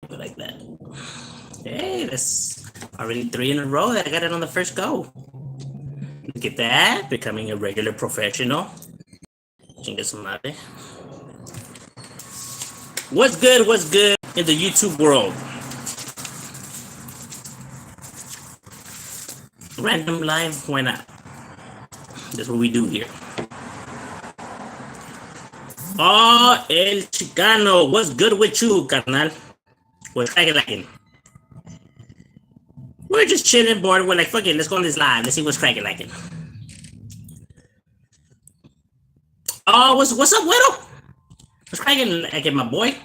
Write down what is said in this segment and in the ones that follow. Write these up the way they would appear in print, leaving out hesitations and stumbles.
Like that. Hey, that's already 3 in a row that I got it on the first go. Look at that, becoming a regular professional. Chinga su madre. What's good? What's good in the YouTube world? Random live, why not? That's what we do here. Oh, El Chicano, what's good with you, carnal? What's cracking? We're just chilling, bored. We're like, fuck it, let's go on this live. Let's see what's cracking. Oh, what's up, Widow? What's cracking, my boy?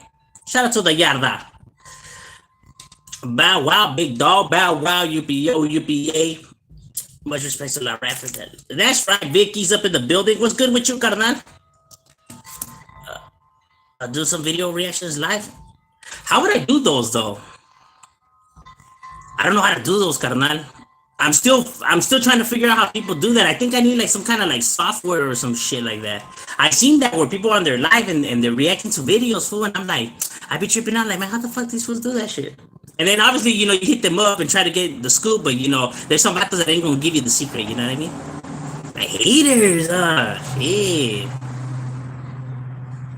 Shout out to the Yarda. Bow wow, big dog. Bow wow, UPO, UPA. Much respect to La Rapper. That's right, Vicky's up in the building. What's good with you, carnal? I'll do some video reactions live. How would I do those though? I don't know how to do those, carnal. I'm still trying to figure out how people do that. I think I need like some kind of like software or some shit like that. I seen that where people are on their live and they're reacting to videos, fool, and I'm like, I be tripping out like, man, how the fuck these fools do that shit? And then obviously, you hit them up and try to get the scoop, but there's some vatos that ain't gonna give you the secret, you know what I mean? Like haters, shit.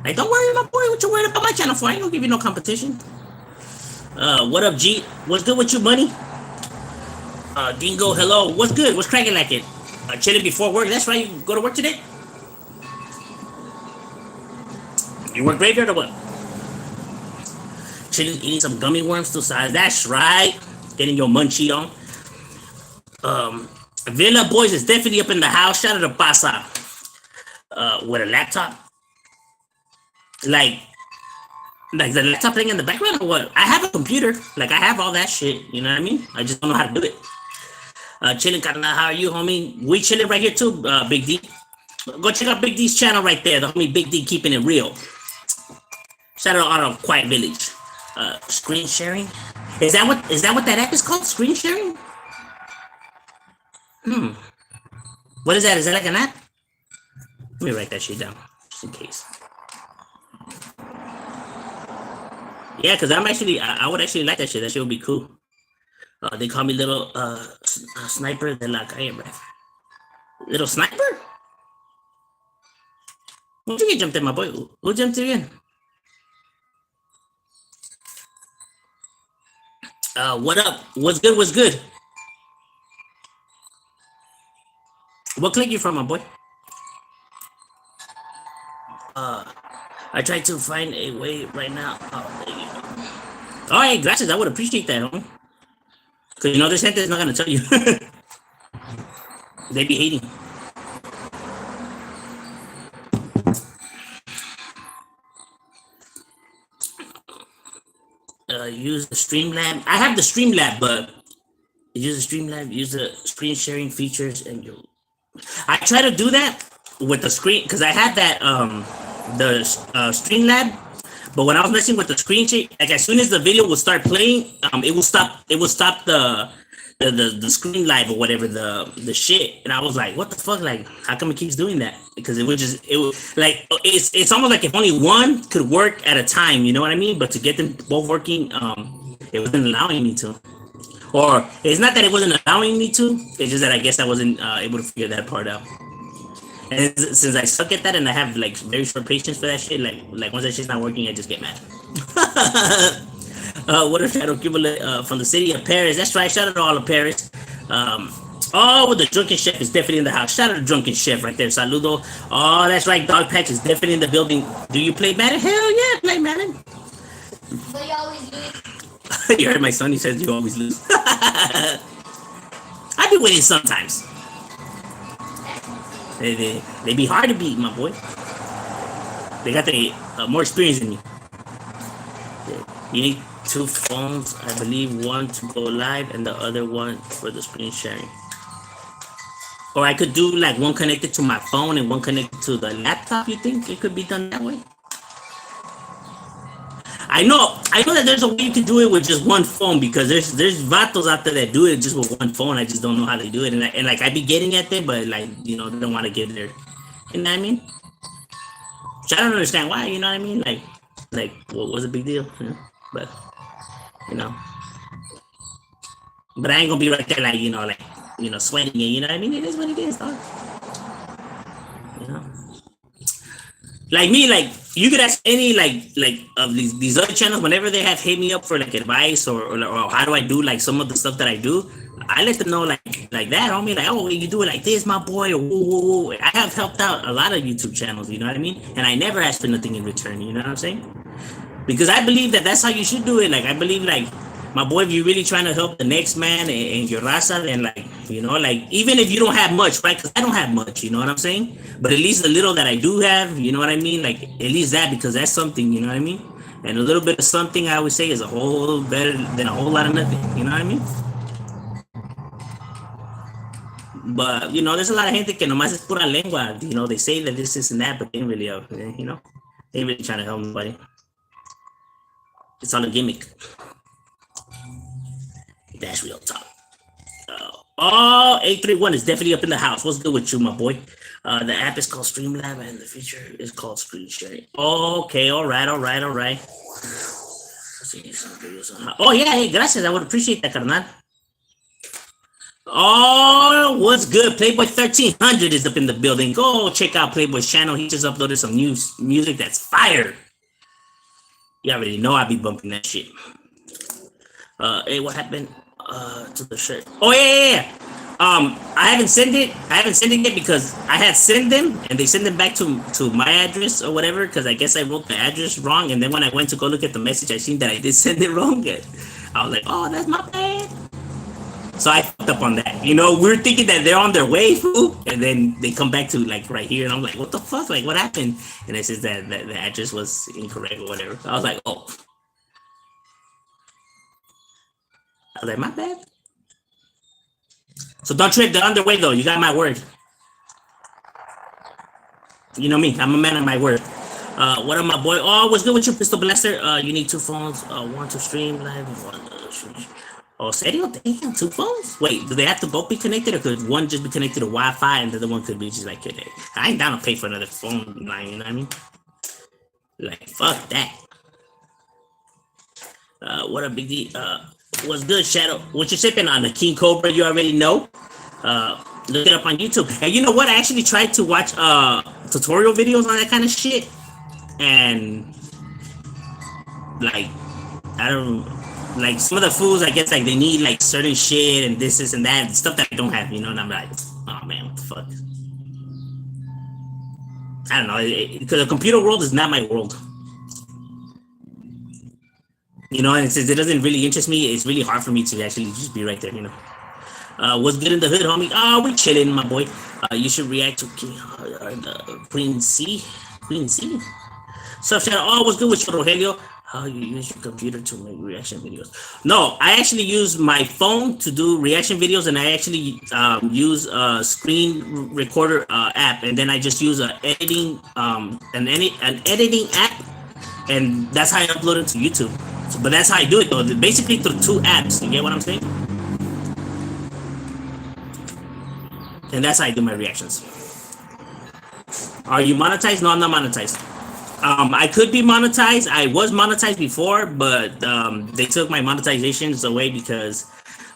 Like, don't worry, my boy, what you worried about my channel for? I ain't gonna give you no competition. What up, G? What's good with you, money? Dingo, hello. What's good? What's cracking like it? Chilling before work. That's right. You go to work today? You work graveyard or what? Chilling, eating some gummy worms to size. That's right. Getting your munchie on. Villa Boys is definitely up in the house. Shout out to Pasa. With a laptop. Like the laptop thing in the background or what? I have a computer. Like, I have all that shit. You know what I mean? I just don't know how to do it. Chilling, Carla, how are you, homie? We chilling right here too, Big D. Go check out Big D's channel right there. The homie Big D keeping it real. Shout out of Quiet Village. Screen sharing. Is that what that app is called? Screen sharing? What is that? Is that like an app? Let me write that shit down just in case. Yeah, because I would actually like that shit. That shit would be cool. They call me little sniper de la calle, bro. Little sniper? Who'd you get jumped in, my boy? Who jumped you in? What up? What's good? What's good? What click you from, my boy? I tried to find a way right now. Oh, there you go. All right, gracias. I would appreciate that, homie. Because this gente is not gonna tell you. They be hating. Use the Streamlab. I have the Streamlab, but use the Streamlab. Use the screen sharing features, and you. I try to do that with the screen because I had that the Streamlab, but when I was messing with the screen share, like as soon as the video would start playing, it will stop. It will stop the screen live or whatever the shit, and I was like, what the fuck? Like, how come it keeps doing that? Because it was like it's almost like if only one could work at a time, you know what I mean? But to get them both working, it wasn't allowing me to. Or it's not that it wasn't allowing me to, it's just that I guess I wasn't able to figure that part out. And since I suck at that and I have like very short patience for that shit, like once that shit's not working, I just get mad. What if Shadow Cuba from the city of Paris? That's right. Shout out to all of Paris. The Drunken Chef is definitely in the house. Shout out to Drunken Chef right there. Saludo. Oh, that's right. Dog Patch is definitely in the building. Do you play Madden? Hell yeah, play Madden. But you always lose. You heard my son. He says you always lose. I be winning sometimes. They be hard to beat, my boy. They got the more experience than me. You need 2 phones, I believe, one to go live and the other one for the screen sharing. Or I could do like one connected to my phone and one connected to the laptop. You think it could be done that way? I know that there's a way you can do it with just one phone because there's vatos out there that do it just with one phone. I just don't know how they do it, and like I be getting at them, but like they don't want to get there. You know what I mean? Which I don't understand why. You know what I mean? Like what was the big deal? Yeah. But you know. But I ain't gonna be right there like, sweating it, you know what I mean? It is what it is, dog. You know? Like me, like you could ask any like of these other channels whenever they have hit me up for like advice or how do I do like some of the stuff that I do. I let them know like that, homie. Like, oh, you do it like this, my boy. Or woo, woo, woo. I have helped out a lot of YouTube channels, you know what I mean? And I never asked for nothing in return, you know what I'm saying? Because I believe that that's how you should do it. Like I believe like my boy, if you're really trying to help the next man and your raza, then like like even if you don't have much, right? Because I don't have much, you know what I'm saying? But at least the little that I do have, you know what I mean? Like at least that, because that's something, you know what I mean? And a little bit of something, I would say, is a whole better than a whole lot of nothing, you know what I mean? But there's a lot of gente que nomás es pura lengua. They say that this and that, but they ain't really, they ain't really trying to help nobody. It's all a gimmick. That's real talk. 831 is definitely up in the house. What's good with you, my boy? The app is called Streamlab and the feature is called screen sharing. Okay, all right. Oh yeah, hey, gracias. I would appreciate that, carnal. Oh, what's good? Playboy 1300 is up in the building. Go check out Playboy's channel. He just uploaded some new music that's fire. You already know I be bumping that shit. Hey, what happened to the shirt? Oh yeah. I haven't sent it yet because I had sent them and they sent them back to my address or whatever, because I guess I wrote the address wrong, and then when I went to go look at the message, I seen that I did send it wrong. I was like, oh, that's my bad. So I fucked up on that. We're thinking that they're on their way, fool, and then they come back to like right here, and I'm like, what the fuck? Like, what happened? And it says that the address was incorrect or whatever. I was like, oh. I was like, my bad. So don't trip the underway though. You got my word. You know me. I'm a man of my word. What up, my boy? Oh, what's good with you, Pistol Blaster? You need 2 phones. One to stream live. Oh, serio? Damn, 2 phones? Wait, do they have to both be connected, or could one just be connected to Wi-Fi and the other one could be just like connected? I ain't down to pay for another phone line. You know what I mean? Like, fuck that. What up, Big D? What's good, Shadow? What you sipping on? The King Cobra, you already know. Look it up on YouTube. And you know what? I actually tried to watch tutorial videos on that kind of shit. And like, I don't like some of the fools, I guess like they need like certain shit and this and that, stuff that I don't have, and I'm like, oh man, what the fuck? I don't know, because the computer world is not my world. And since it doesn't really interest me, it's really hard for me to actually just be right there, What's good in the hood, homie? Oh, we chilling, my boy. You should react to Queen C. So, Shadow, oh, what's good with you, Rogelio? How you use your computer to make reaction videos? No, I actually use my phone to do reaction videos, and I actually use a screen recorder app, and then I just use an editing app, and that's how I upload it to YouTube. But that's how I do it though. Basically through 2 apps. You get what I'm saying? And that's how I do my reactions. Are you monetized? No, I'm not monetized. I could be monetized. I was monetized before, but they took my monetizations away because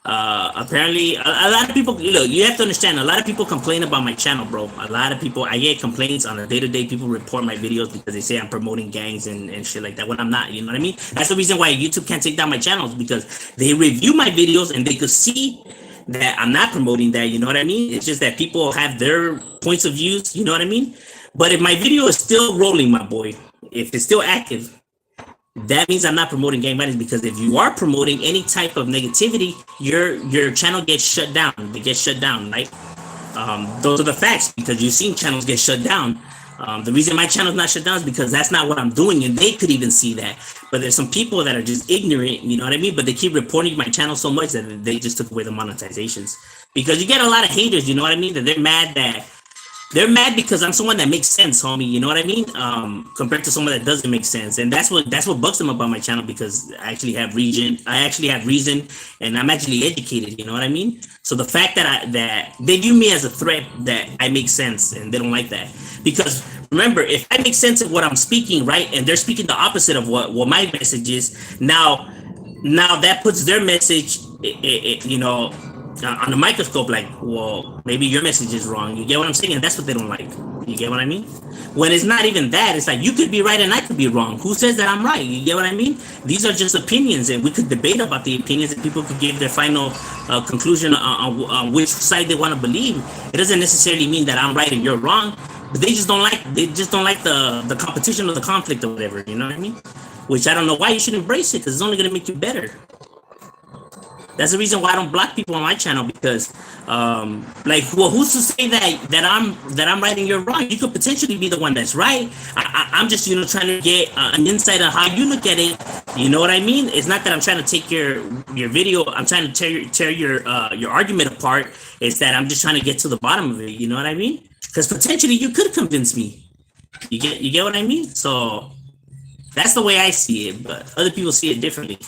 apparently a lot of people, look, you have to understand, a lot of people complain about my channel, bro. A lot of people, I get complaints on a day-to-day. People report my videos because they say I'm promoting gangs and shit like that when I'm not, you know what I mean? That's the reason why YouTube can't take down my channels, because they review my videos and they could see that I'm not promoting that, you know what I mean? It's just that people have their points of views, you know what I mean? But if my video is still rolling, my boy, if it's still active, that means I'm not promoting gang violence, because if you are promoting any type of negativity, your channel gets shut down. It gets shut down, right? Those are the facts, because you've seen channels get shut down. The reason my channel's not shut down is because that's not what I'm doing, and they could even see that. But there's some people that are just ignorant, you know what I mean? But they keep reporting my channel so much that they just took away the monetizations. Because you get a lot of haters, you know what I mean? That they're mad because I'm someone that makes sense, homie. You know what I mean? Compared to someone that doesn't make sense, and that's what bugs them about my channel, because I actually have reason, and I'm actually educated. You know what I mean? So the fact that they view me as a threat, that I make sense, and they don't like that, because remember, if I make sense of what I'm speaking, right, and they're speaking the opposite of what my message is, now now that puts their message, on the microscope. Like, well, maybe your message is wrong. You get what I'm saying? And that's what they don't like. You get what I mean? When it's not even that, it's like you could be right and I could be wrong. Who says that I'm right? You get what I mean? These are just opinions, and we could debate about the opinions, and people could give their final conclusion on which side they want to believe. It doesn't necessarily mean that I'm right and you're wrong, but they just don't like the competition or the conflict or whatever. You know what I mean? Which I don't know why you should embrace it, because it's only gonna make you better. That's the reason why I don't block people on my channel, because, well, who's to say that I'm right and you're wrong? You could potentially be the one that's right. I'm just trying to get an insight on how you look at it. You know what I mean? It's not that I'm trying to take your video. I'm trying to tear your argument apart. It's that I'm just trying to get to the bottom of it. You know what I mean? Because potentially you could convince me. You get what I mean? So that's the way I see it, but other people see it differently.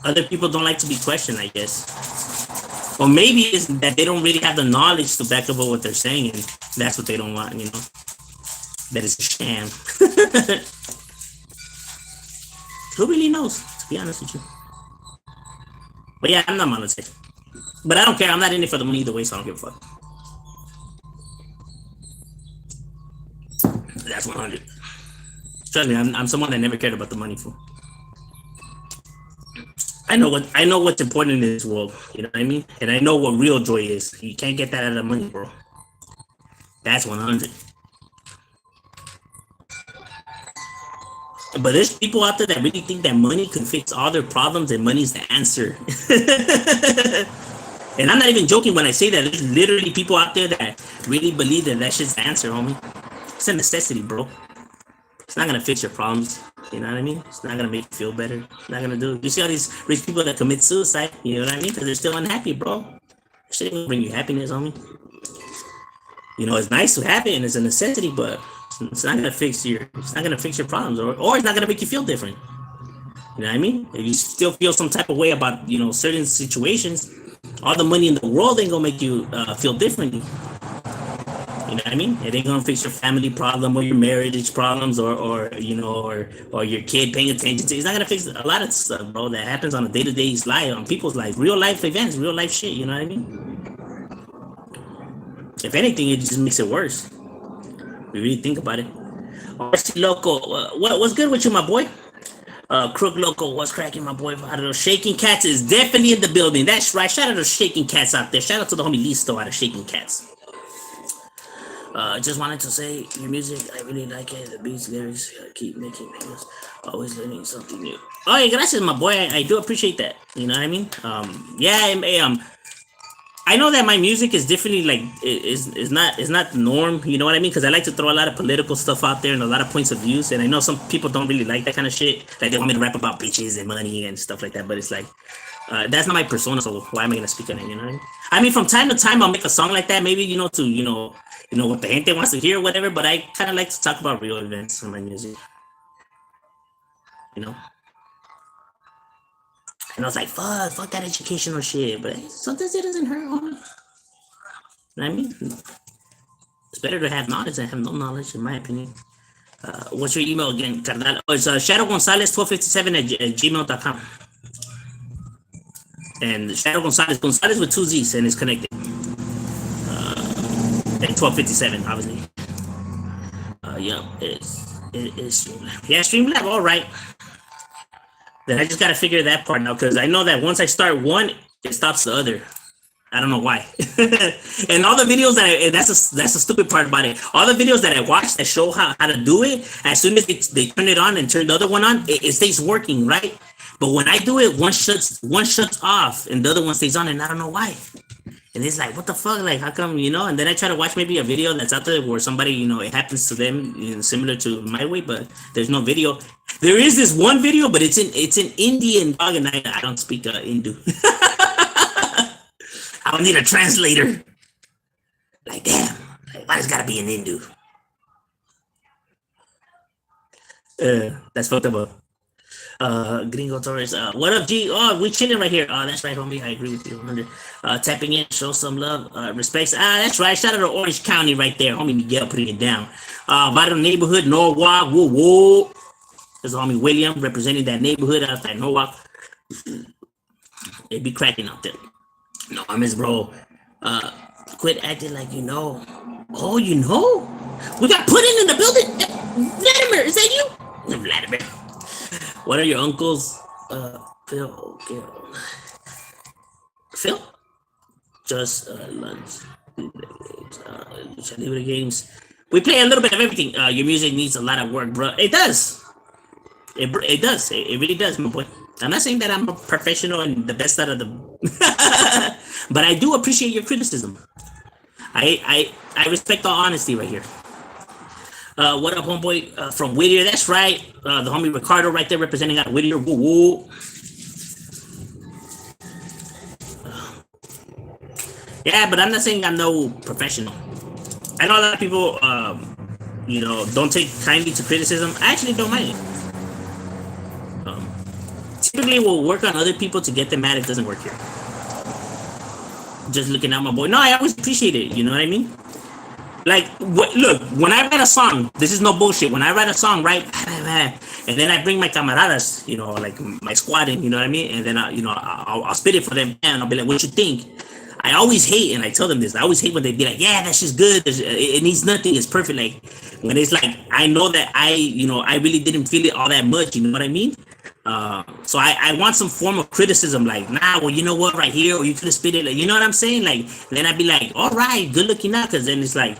Other people don't like to be questioned, I guess. Or maybe it's that they don't really have the knowledge to back up what they're saying, and that's what they don't want, that it's a sham. Who really knows, to be honest with you? But yeah, I'm not monetized. But I don't care. I'm not in it for the money either way, so I don't give a fuck. That's 100. Trust me, I'm someone that never cared about the money, fool. I know what's important in this world. You know what I mean? And I know what real joy is. You can't get that out of money, bro. That's 100. But there's people out there that really think that money can fix all their problems and money's the answer. And I'm not even joking when I say that. There's literally people out there that really believe that shit's the answer, homie. It's a necessity, bro. It's not gonna fix your problems. You know what I mean? It's not gonna make you feel better. It's not gonna do. You see all these rich people that commit suicide? You know what I mean? Because they're still unhappy, bro. Shit will bring you happiness, homie. It's nice to have it and it's a necessity, but it's not gonna fix your problems, or it's not gonna make you feel different. You know what I mean? If you still feel some type of way about certain situations, all the money in the world ain't gonna make you feel differently. You know what I mean? It ain't gonna fix your family problem or your marriage problems or your kid paying attention to. It's not gonna fix a lot of stuff, bro, that happens on a day-to-day life, on people's life, real life events, real life shit. You know what I mean? If anything, it just makes it worse. If you really think about it. RC Loco, what's good with you, my boy? Crook Loco, what's cracking, my boy? Out of those Shaking Cats is definitely in the building. That's right. Shout out to those Shaking Cats out there. Shout out to the homie Listo out of Shaking Cats. Just wanted to say your music, I really like it. The beats, lyrics, keep making things. Always learning something new. Oh, yeah, gracias, my boy. I do appreciate that. You know what I mean? I know that my music is definitely is not the norm. You know what I mean? Because I like to throw a lot of political stuff out there and a lot of points of views. And I know some people don't really like that kind of shit. Like they want me to rap about bitches and money and stuff like that. But it's like, that's not my persona. So why am I gonna speak on it? You know what I mean? I mean, from time to time, I'll make a song like that. Maybe to what the gente wants to hear or whatever. But I kind of like to talk about real events in my music. And I was like, fuck that educational shit. But sometimes it doesn't hurt, homie. You know what I mean? It's better to have knowledge than have no knowledge, in my opinion. What's your email again, Carnal? Oh, it's Shadow Gonzalez 1257 at gmail.com. And Shadow Gonzalez with 2 Z's, and it's connected. And 1257, obviously. It's Streamlab. Yeah, Streamlab, all right. Then I just gotta figure that part out, because I know that once I start one, it stops the other. I don't know why. And all the videos that's the stupid part about it. All the videos that I watch that show how to do it, as soon as they turn it on and turn the other one on, it stays working, right? But when I do it, one shuts off and the other one stays on, and I don't know why. And it's like, what the fuck? Like, how come, And then I try to watch maybe a video that's out there where somebody, it happens to them, similar to my way, but there's no video. There is this one video, but it's in Indian, dog, and I don't speak Hindu. I would need a translator. Like, damn, why does it gotta be in Hindu? That's fucked up. Gringo Torres, what up, G? Oh, we chilling right here. That's right, homie. I agree with you 100. Tapping in, show some love, respects. That's right. Shout out to Orange County right there, homie. Miguel putting it down. By the neighborhood, Norwalk, whoa. There's the homie William representing that neighborhood outside Norwalk. They be cracking out there. No, I miss bro. Uh, Quit acting like you know. Oh, you know? We got Puddin in the building. Vladimir, is that you? Vladimir. What are your uncles? Phil. Okay. Phil? Just lunch. Libre games. We play a little bit of everything. Your music needs a lot of work, bro. It does. It does. It really does, my boy. I'm not saying that I'm a professional and the best out of the, but I do appreciate your criticism. I respect all honesty right here. What up, homeboy from Whittier? That's right. The homie Ricardo right there representing out of Whittier. Woo woo. Yeah, but I'm not saying I'm no professional. I know a lot of people, don't take kindly to criticism. I actually don't mind it. Typically, we'll work on other people to get them mad. It doesn't work here. Just looking at my boy. No, I always appreciate it. You know what I mean? Like, look, when I write a song, this is no bullshit. When I write a song, right, and then I bring my camaradas, like my squad in, you know what I mean? And then, I'll spit it for them, and I'll be like, what you think? I always hate, and I tell them this, I always hate when they be like, yeah, that's just good. It needs nothing. It's perfect. Like, when it's like, I know that I really didn't feel it all that much. You know what I mean? So I want some form of criticism, like, nah, well, you know what, right here, or you could have spit it, like, you know what I'm saying? Like, then I'd be like, all right, good looking out, because then it's like,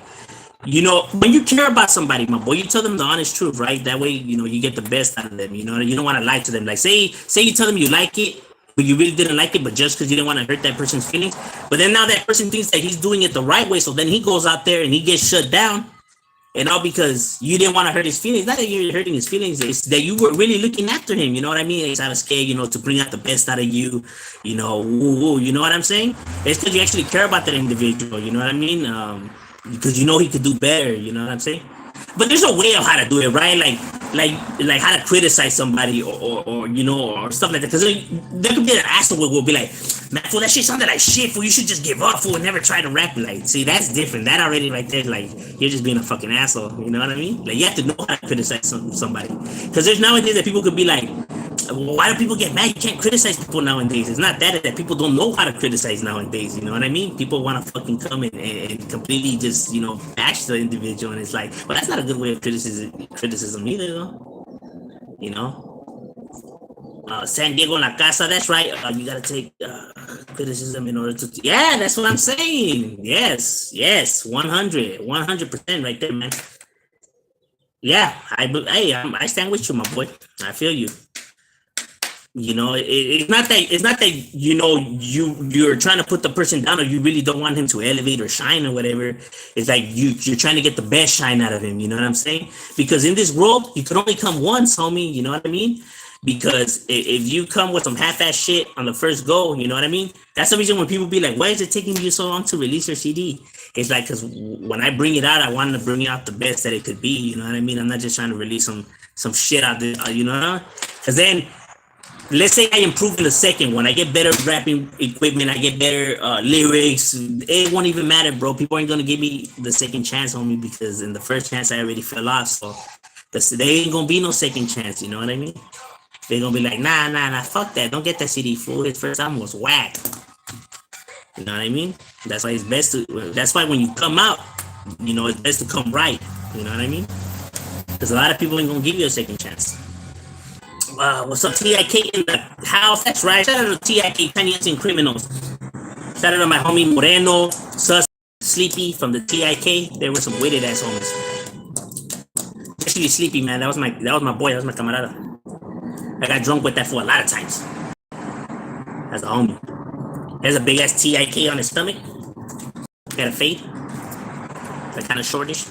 when you care about somebody, my boy, you tell them the honest truth, right? That way, you get the best out of them. You don't want to lie to them. Like, say you tell them you like it, but you really didn't like it, but just because you didn't want to hurt that person's feelings. But then now that person thinks that he's doing it the right way, so then he goes out there and he gets shut down. And all because you didn't want to hurt his feelings. Not that you're hurting his feelings, it's that you were really looking after him. You know what I mean? It's out of scared, to bring out the best out of you. You know what I'm saying? It's because you actually care about that individual. You know what I mean? Because he could do better. You know what I'm saying? But there's a way of how to do it, right? Like how to criticize somebody or stuff like that. Because there could be an asshole who will be like, man, fool, that shit sounded like shit, fool. You should just give up, fool, and never try to rap. Like, see, that's different. That already right there, like, you're just being a fucking asshole. You know what I mean? Like, you have to know how to criticize somebody. Because there's nowadays that people could be like, why do people get mad? You can't criticize people nowadays. It's not that people don't know how to criticize nowadays. You know what I mean? People want to fucking come and completely just, bash the individual. And it's like, well, that's not a good way of criticism either, though. San Diego La Casa, that's right. You gotta take criticism in order to. Yeah, that's what I'm saying. Yes, 100% right there, man. Yeah, I stand with you, my boy. I feel you. It's not that you're trying to put the person down or you really don't want him to elevate or shine or whatever. It's like you're trying to get the best shine out of him. You know what I'm saying? Because in this world, you could only come once, homie. You know what I mean? Because if you come with some half-ass shit on the first go, you know what I mean? That's the reason when people be like, why is it taking you so long to release your CD? It's like, because when I bring it out, I wanted to bring out the best that it could be. You know what I mean? I'm not just trying to release some shit out there, because then let's say I improve in the second one. I get better rapping equipment. I get better lyrics. It won't even matter, bro. People ain't gonna give me the second chance on me because in the first chance I already fell off. So there ain't gonna be no second chance. You know what I mean? They're gonna be like, nah, fuck that. Don't get that CD, fool. His first album was whack. You know what I mean? That's why it's best to. That's why when you come out, it's best to come right. You know what I mean? Because a lot of people ain't gonna give you a second chance. What's up, TIK in the house? That's right. Shout out to TIK, Financing Criminals. Shout out to my homie Moreno, Sus, Sleepy from the TIK. There were some weighted ass homies. Especially Sleepy, man. That was my boy. That was my camarada. I got drunk with that for a lot of times. That's a homie. There's a big ass TIK on his stomach. Got a fade. Like kind of shortish.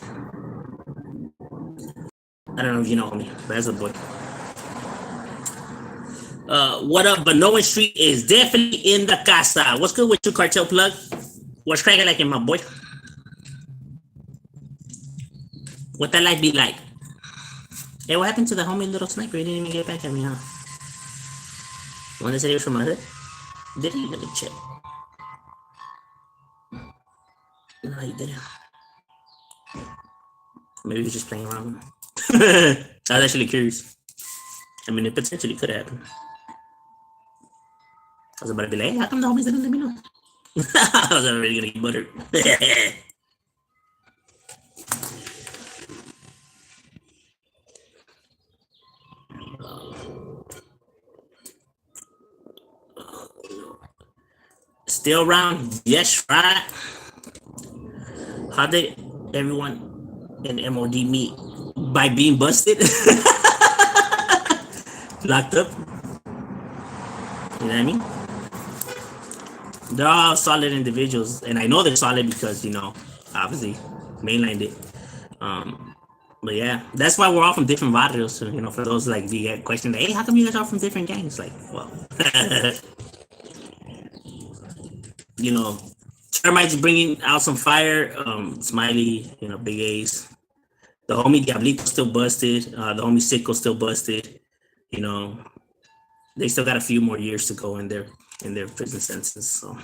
I don't know if you know homie, but that's a boy. What up? Benoit Street is definitely in the casa. What's good with you, Cartel Plug? What's cracking like in my boy? What that life be like? Hey, what happened to the homie little sniper? He didn't even get back at me, huh? The one that said he was from my hood? Did he? Let me check. No, he didn't. Maybe he's just playing around. I was actually curious. I mean, it potentially could happen. I was about to be like, hey, how come the homies didn't let me know? I was already gonna get buttered. Still around? Yes, right. How did everyone in M.O.D meet? By being busted, locked up. You know what I mean? They're all solid individuals, and I know they're solid because obviously, mainlined it. Um, but yeah, that's why we're all from different barrios. So, for those like if you get questioned, hey, how come you guys are from different gangs? Like, well, you know, Termites bringing out some fire. Smiley, Big A's. The homie Diablito still busted. The homie Sicko still busted. You know, they still got a few more years to go in their prison sentences. So,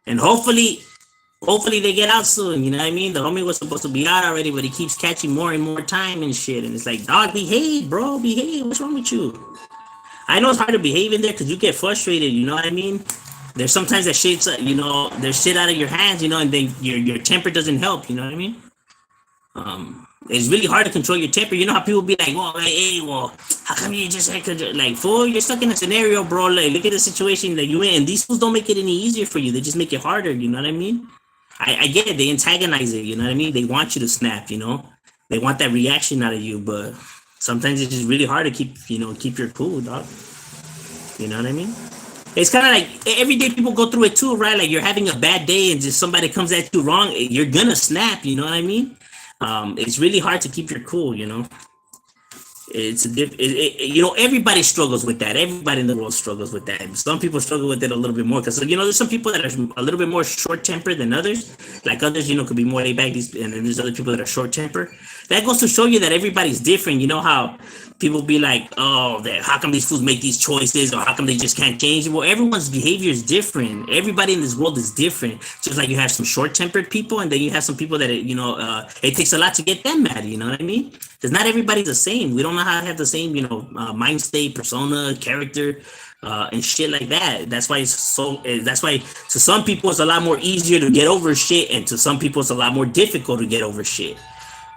and hopefully they get out soon. You know what I mean? The homie was supposed to be out already, but he keeps catching more and more time and shit. And it's like, dog, behave, bro, behave. What's wrong with you? I know it's hard to behave in there because you get frustrated. You know what I mean? There's sometimes that shit's, there's shit out of your hands, and then your temper doesn't help. You know what I mean? It's really hard to control your temper. You know how people be like, well, hey, well, how come you just like, fool, you're stuck in a scenario, bro. Like, look at the situation that you in. And these fools don't make it any easier for you. They just make it harder. You know what I mean? I get it. They antagonize it. You know what I mean? They want you to snap. They want that reaction out of you. But sometimes it's just really hard to keep your cool, dog. You know what I mean? It's kind of like everyday people go through it too, right? Like you're having a bad day and just somebody comes at you wrong, you're gonna snap. You know what I mean? It's really hard to keep your cool. It's everybody struggles with that. Everybody in the world struggles with that. Some people struggle with it a little bit more because there's some people that are a little bit more short tempered than others. Like others, could be more laid back. And then there's other people that are short tempered. That goes to show you that everybody's different. You know how people be like, oh, how come these fools make these choices, or how come they just can't change? Well, everyone's behavior is different. Everybody in this world is different. Just like you have some short tempered people, and then you have some people that it takes a lot to get them mad. You know what I mean? Because not everybody's the same. We don't know how to have the same, mind state, persona, character, and shit like that. That's why to some people it's a lot more easier to get over shit, and to some people it's a lot more difficult to get over shit.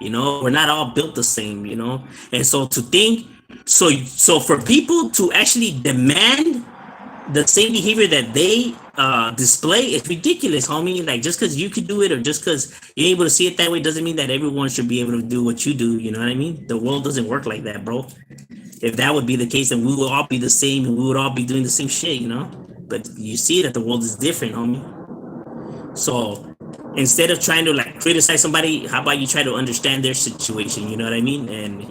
We're not all built the same. And so to think, so for people to actually demand the same behavior that they display, it's ridiculous, homie. Like, just because you could do it, or just because you're able to see it that way, doesn't mean that everyone should be able to do what you do. You know what I mean? The world doesn't work like that, bro. If that would be the case, then we would all be the same, and we would all be doing the same shit. But you see that the world is different, homie. So instead of trying to like criticize somebody, how about you try to understand their situation? You know what I mean? And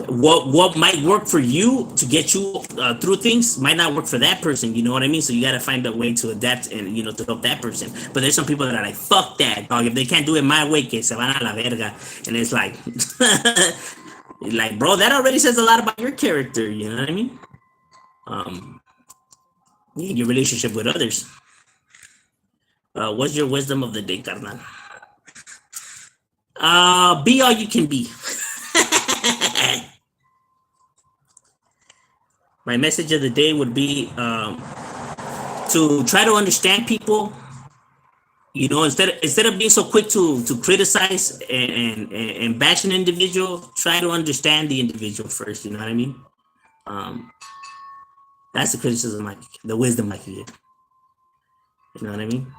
what might work for you to get you through things might not work for that person. You know what I mean? So you got to find a way to adapt and to help that person. But there's some people that are like, fuck that, dog. If they can't do it my way, que se van a la verga. And it's like, like, bro, that already says a lot about your character. You know what I mean? Your relationship with others. What's your wisdom of the day, carnal? Be all you can be. My message of the day would be to try to understand people. Instead of being so quick to criticize and bash an individual, try to understand the individual first. You know what I mean? That's the criticism, the wisdom I can give. You know what I mean?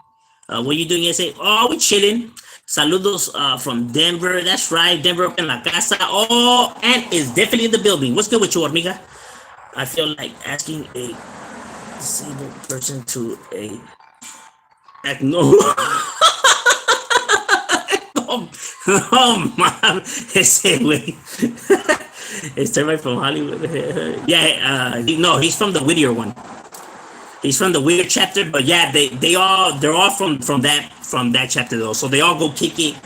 What you doing yesterday? Oh, we chilling. Saludos from Denver. That's right, Denver up in la casa. Oh, and is definitely in the building. What's good with you, amiga? I feel like asking a disabled person to act no. Oh man, ese güey. It's right from Hollywood. Yeah, he's from the Whittier one. He's from the weird chapter, but yeah, they're all from that chapter though. So they all go kick it.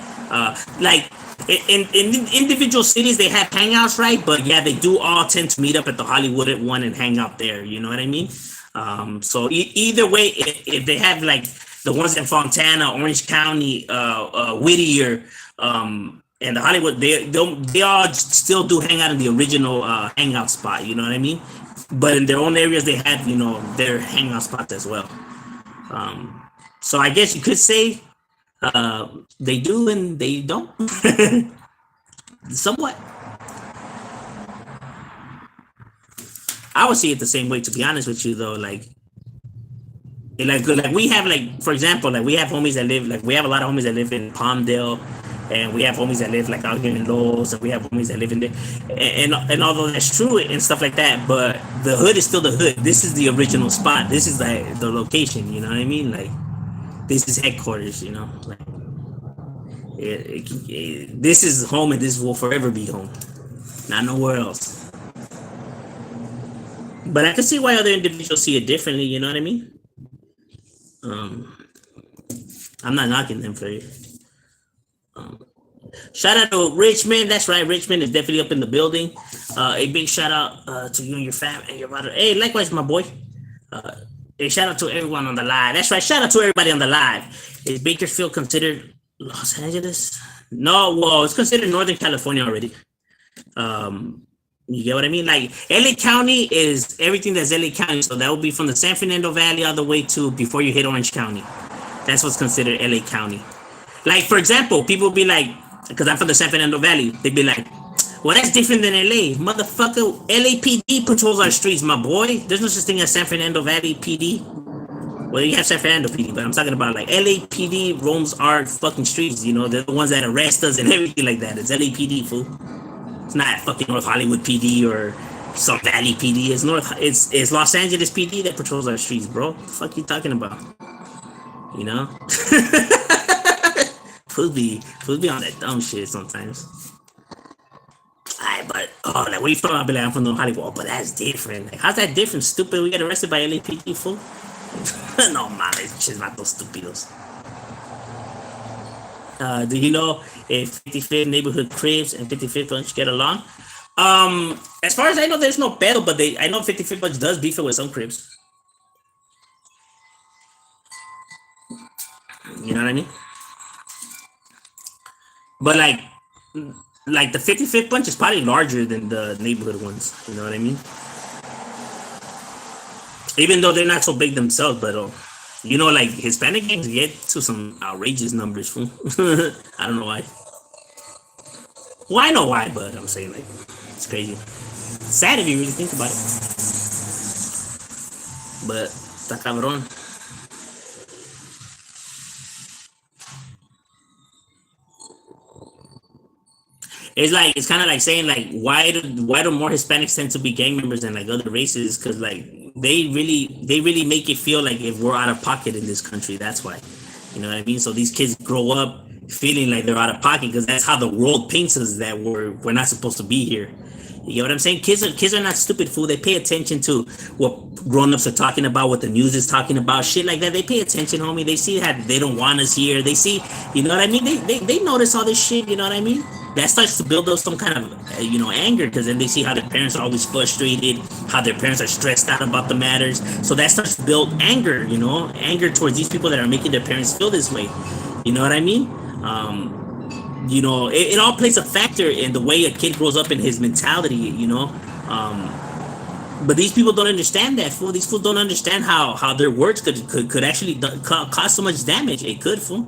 Like in individual cities, they have hangouts, right? But yeah, they do all tend to meet up at the Hollywood one and hang out there. You know what I mean? So either way, if they have like the ones in Fontana, Orange County, Whittier, and and the Hollywood, they all still do hang out in the original hangout spot. You know what I mean? But in their own areas, they had their hangout spots as well. Um, so I guess you could say they do and they don't, somewhat. I would see it the same way, to be honest with you, though. Like we have, like, for example, like we have homies that live, like we have a lot of homies that live in Palmdale, and we have homies that live like out here in Lowell, and we have homies that live in there, and although that's true and stuff like that, but the hood is still the hood. This is the original spot. This is like the location. You know what I mean? Like this is headquarters. Like this is home, and this will forever be home. Not nowhere else. But I can see why other individuals see it differently. You know what I mean? I'm not knocking them for it. Shout out to Richmond. That's right. Richmond is definitely up in the building. A big shout out to you and your fam and your mother. Hey, likewise, my boy. A shout out to everyone on the live. That's right. Shout out to everybody on the live. Is Bakersfield considered Los Angeles? No, well, it's considered Northern California already. You get what I mean? Like LA County is everything that's LA County. So that would be from the San Fernando Valley all the way to before you hit Orange County. That's what's considered LA County. Like, for example, people be like, because I'm from the San Fernando Valley, they'd be like, well, that's different than LA. Motherfucker, LAPD patrols our streets, my boy. There's no such thing as San Fernando Valley PD. Well, you have San Fernando PD, but I'm talking about like LAPD roams our fucking streets. They're the ones that arrest us and everything like that. It's LAPD, fool. It's not fucking North Hollywood PD or some Valley PD. It's Los Angeles PD that patrols our streets, bro. What the fuck you talking about? Fools be on that dumb shit sometimes. Alright, but like where you from? I'll be like, I'm from North Hollywood. Oh, but that's different. Like, how's that different? Stupid. We get arrested by LAPD, fool. No mames, chismatos estúpidos. Do you know if 55th neighborhood cribs and 55th bunch get along? As far as I know, there's no battle, but I know 55th bunch does beef it with some cribs. You know what I mean? But like the 55th bunch is probably larger than the neighborhood ones. You know what I mean? Even though they're not so big themselves, but like Hispanic gangs get to some outrageous numbers. Fool. I don't know why. Well, I know why, but I'm saying like it's crazy. It's sad if you really think about it. But está cabrón. It's kind of like saying like why do more Hispanics tend to be gang members than like other races? Because like they really make it feel like if we're out of pocket in this country. That's why, you know what I mean. So these kids grow up feeling like they're out of pocket because that's how the world paints us, that we're not supposed to be here. You know what I'm saying? Kids are not stupid, fool. They pay attention to what grown-ups are talking about, what the news is talking about, shit like that. They pay attention, homie. They see that they don't want us here. They see, you know what I mean? They notice all this shit, you know what I mean? That starts to build up some kind of, anger, because then they see how their parents are always frustrated, how their parents are stressed out about the matters. So that starts to build anger, anger towards these people that are making their parents feel this way. You know what I mean? It all plays a factor in the way a kid grows up in his mentality, but these people don't understand that, fool. These fools don't understand how their words could actually cause so much damage. It could, fool.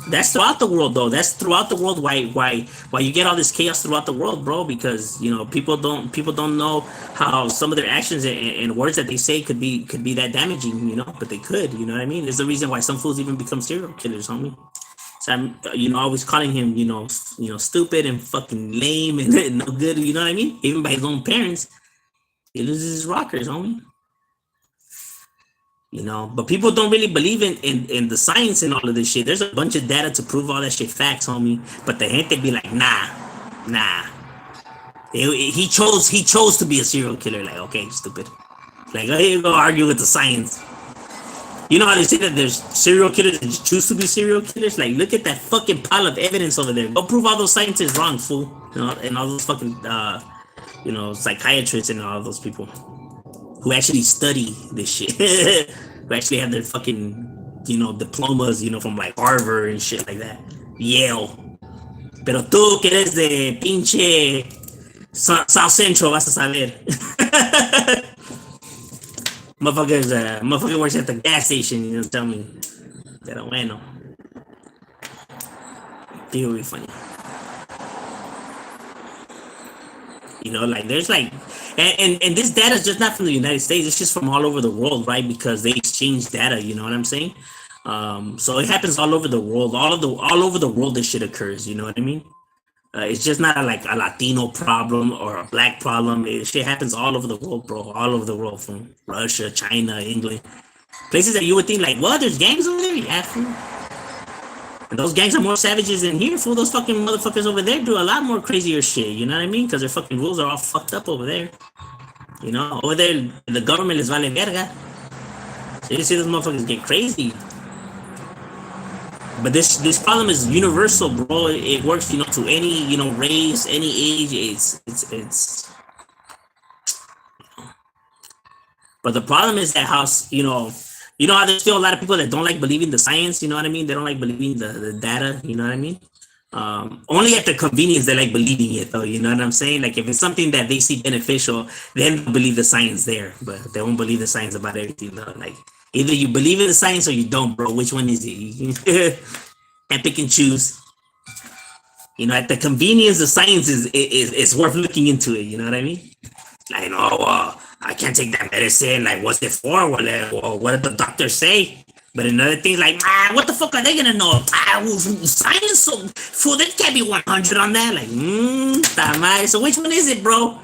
That's throughout the world, though. That's throughout the world. Why you get all this chaos throughout the world, bro? Because people don't know how some of their actions and words that they say could be that damaging, but they could. You know what I mean? There's a reason why some fools even become serial killers, homie. So I'm, always calling him, stupid and fucking lame and no good. You know what I mean? Even by his own parents, he loses his rockers, homie. But people don't really believe in the science and all of this shit. There's a bunch of data to prove all that shit facts, homie. But the gente be like, nah. He chose to be a serial killer. Like, okay, stupid. Like, oh, here you go argue with the science. You know how they say that there's serial killers that choose to be serial killers? Like, look at that fucking pile of evidence over there. Go prove all those scientists wrong, fool. And all those fucking, psychiatrists and all those people who actually study this shit. Who actually have their fucking diplomas, from like Harvard and shit like that, Yale. Pero tú que eres de pinche South Central vas a saber. Motherfucker works at the gas station, tell me. Pero bueno, it will be funny. Like there's like, and this data is just not from the United States. It's just from all over the world, right? Because they exchange data. You know what I'm saying? So it happens all over the world. All over the world, this shit occurs. You know what I mean? It's just not like a Latino problem or a black problem. Shit happens all over the world, bro. All over the world, from Russia, China, England, places that you would think like, what? There's gangs over there? Yeah, fool. And those gangs are more savages than here, fool. Those fucking motherfuckers over there do a lot more crazier shit. You know what I mean? Because their fucking rules are all fucked up over there. Over there, the government is vale verga. So you see those motherfuckers get crazy. But this problem is universal, bro. It works, to any, race, any age. It's. But the problem is that how, how there's still a lot of people that don't like believing the science. You know what I mean? They don't like believing the data. You know what I mean? Only at the convenience they like believing it, though. You know what I'm saying? Like if it's something that they see beneficial, then they'll believe the science there. But they won't believe the science about everything, though. Like either you believe in the science or you don't, bro. Which one is it? And pick and choose. At the convenience, the science is worth looking into it. You know what I mean? Like, I can't take that medicine. Like, what's it for? What did the doctor say? But another thing, like, what the fuck are they gonna know? Science, so fool, there can't be 100 on that. Like, so which one is it, bro?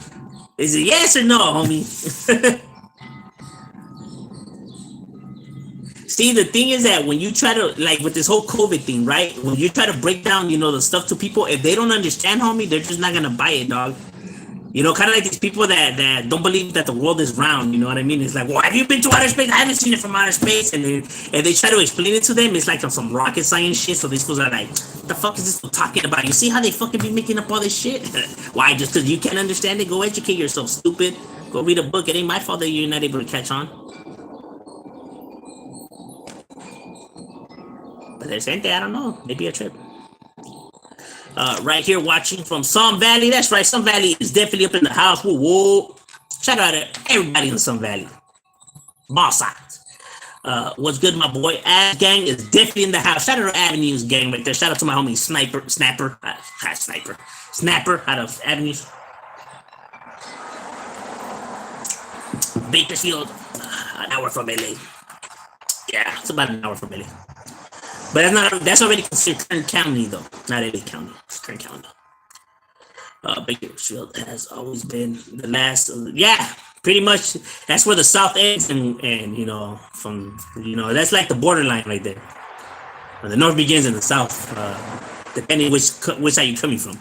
Is it yes or no, homie? See, the thing is that when you try to, like, with this whole COVID thing, right? When you try to break down, the stuff to people, if they don't understand, homie, they're just not gonna buy it, dog. Kind of like these people that don't believe that the world is round. You know what I mean? It's like, well, have you been to outer space? I haven't seen it from outer space. And they try to explain it to them, it's like some rocket science shit. So these fools are like, what the fuck is this fool talking about? You see how they fucking be making up all this shit? Why? Just because you can't understand it? Go educate yourself, stupid. Go read a book. It ain't my fault that you're not able to catch on. But there's gente, I don't know. Maybe a trip. Right here watching from Sun Valley. That's right, Sun Valley is definitely up in the house. Whoa, whoa. Shout out to everybody in Sun Valley. Boss out. What's good, my boy? Ash Gang is definitely in the house. Shout out to Avenues Gang right there. Shout out to my homie Snapper out of Avenues. Bakersfield, an hour from LA. Yeah, it's about an hour from LA. But that's already considered Kern County, though. Not LA County. It's Kern County. Bakersfield has always been the last. Yeah, pretty much. That's where the South ends, and from that's like the borderline right there. The North begins in the South, depending which side you're coming from.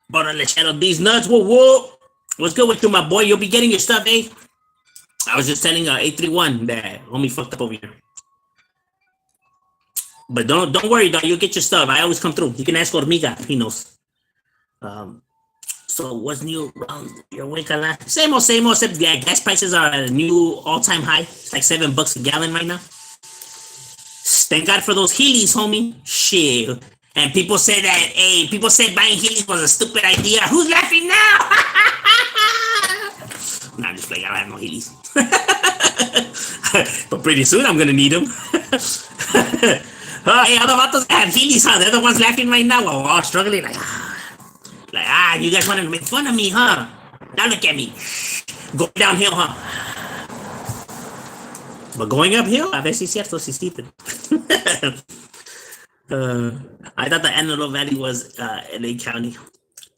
But on the channel, these nuts. Whoa. What's good with you, my boy? You'll be getting your stuff, eh? I was just telling 831 that homie fucked up over here. But don't worry, dog. You'll get your stuff. I always come through. You can ask Hormiga. He knows. So what's new around your way, Kala? Same old. Except gas prices are at a new all-time high. It's like $7 a gallon right now. Thank God for those Heelys, homie. Shit. And people say buying Heelys was a stupid idea. Who's laughing now? Nah, I'm just playing. I don't have no Heelys. But pretty soon I'm gonna need them. Hey, other vatos have Heelys, huh? They're the ones laughing right now. We're all struggling. You guys want to make fun of me, huh? Now look at me. Going downhill, huh? But going uphill, a ver si es cierto, si stupid. I thought the Antelope Valley was LA County.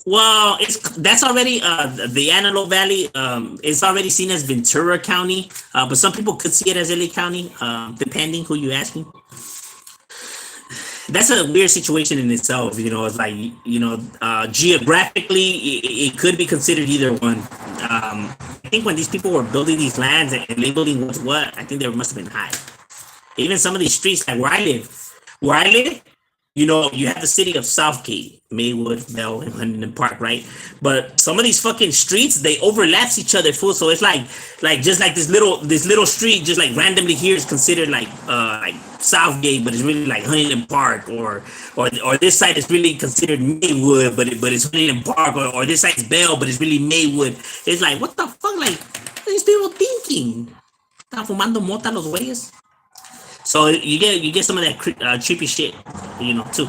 Well, that's already the Antelope Valley. It's already seen as Ventura County, but some people could see it as LA County, depending who you asking. That's a weird situation in itself. It's like geographically, it could be considered either one. I think when these people were building these lands and labeling what's what, I think they must have been high. Even some of these streets, like where I live, you have the city of Southgate, Maywood, Bell, and Huntington Park, right? But some of these fucking streets they overlaps each other, full. So it's like just like this little street, just like randomly here is considered like Southgate, but it's really like Huntington Park, or this side is really considered Maywood, but it's Huntington Park, or this side is Bell, but it's really Maywood. It's like what the fuck, like what are these people thinking? Están fumando mota los güeyes. So you get some of that trippy shit, too.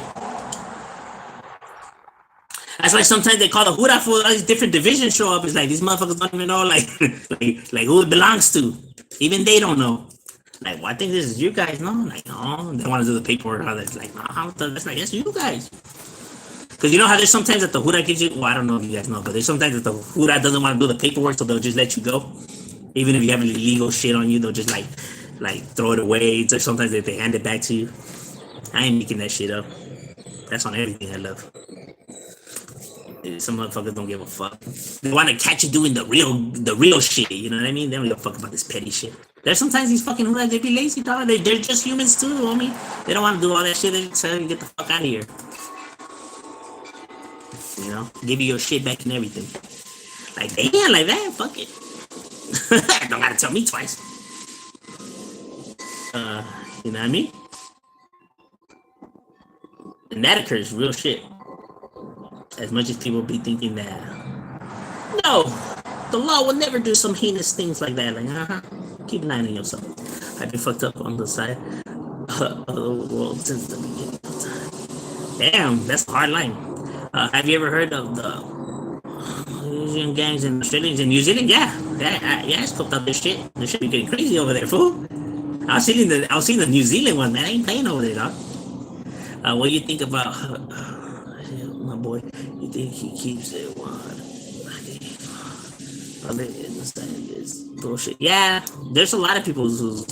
That's why sometimes they call the Huda for all these different divisions show up. It's like these motherfuckers don't even know like who it belongs to. Even they don't know. Like, well, I think this is you guys, no? Like, no, they want to do the paperwork. How that's like, no, that's like that's you guys. Because you know how there's sometimes that the Huda gives you. Well, I don't know if you guys know, but there's sometimes that the Huda doesn't want to do the paperwork, so they'll just let you go. Even if you have illegal shit on you, they'll just like throw it away. So sometimes they hand it back to you. I ain't making that shit up. That's on everything I love. Some motherfuckers don't give a fuck. They want to catch you doing the real shit. You know what I mean? They don't give a fuck about this petty shit. There's sometimes these fucking hooligans, they be lazy, dog. They're just humans too, homie. They don't want to do all that shit. They just tell you get the fuck out of here. Give you your shit back and everything. Like, damn, like that, fuck it. Don't gotta tell me twice. You know what I mean? And that occurs real shit. As much as people be thinking that, no, the law will never do some heinous things like that. Like, keep an eye on yourself. I've been fucked up on the side of the world since the beginning of time. Damn, that's a hard line. Have you ever heard of the Asian gangs in Australia and New Zealand? Yeah, it's fucked up this shit. This shit be getting crazy over there, fool. I was seeing the New Zealand one, man. I ain't playing over there, dog. What do you think about my boy? You think he keeps it one? This bullshit. Yeah, there's a lot of people who's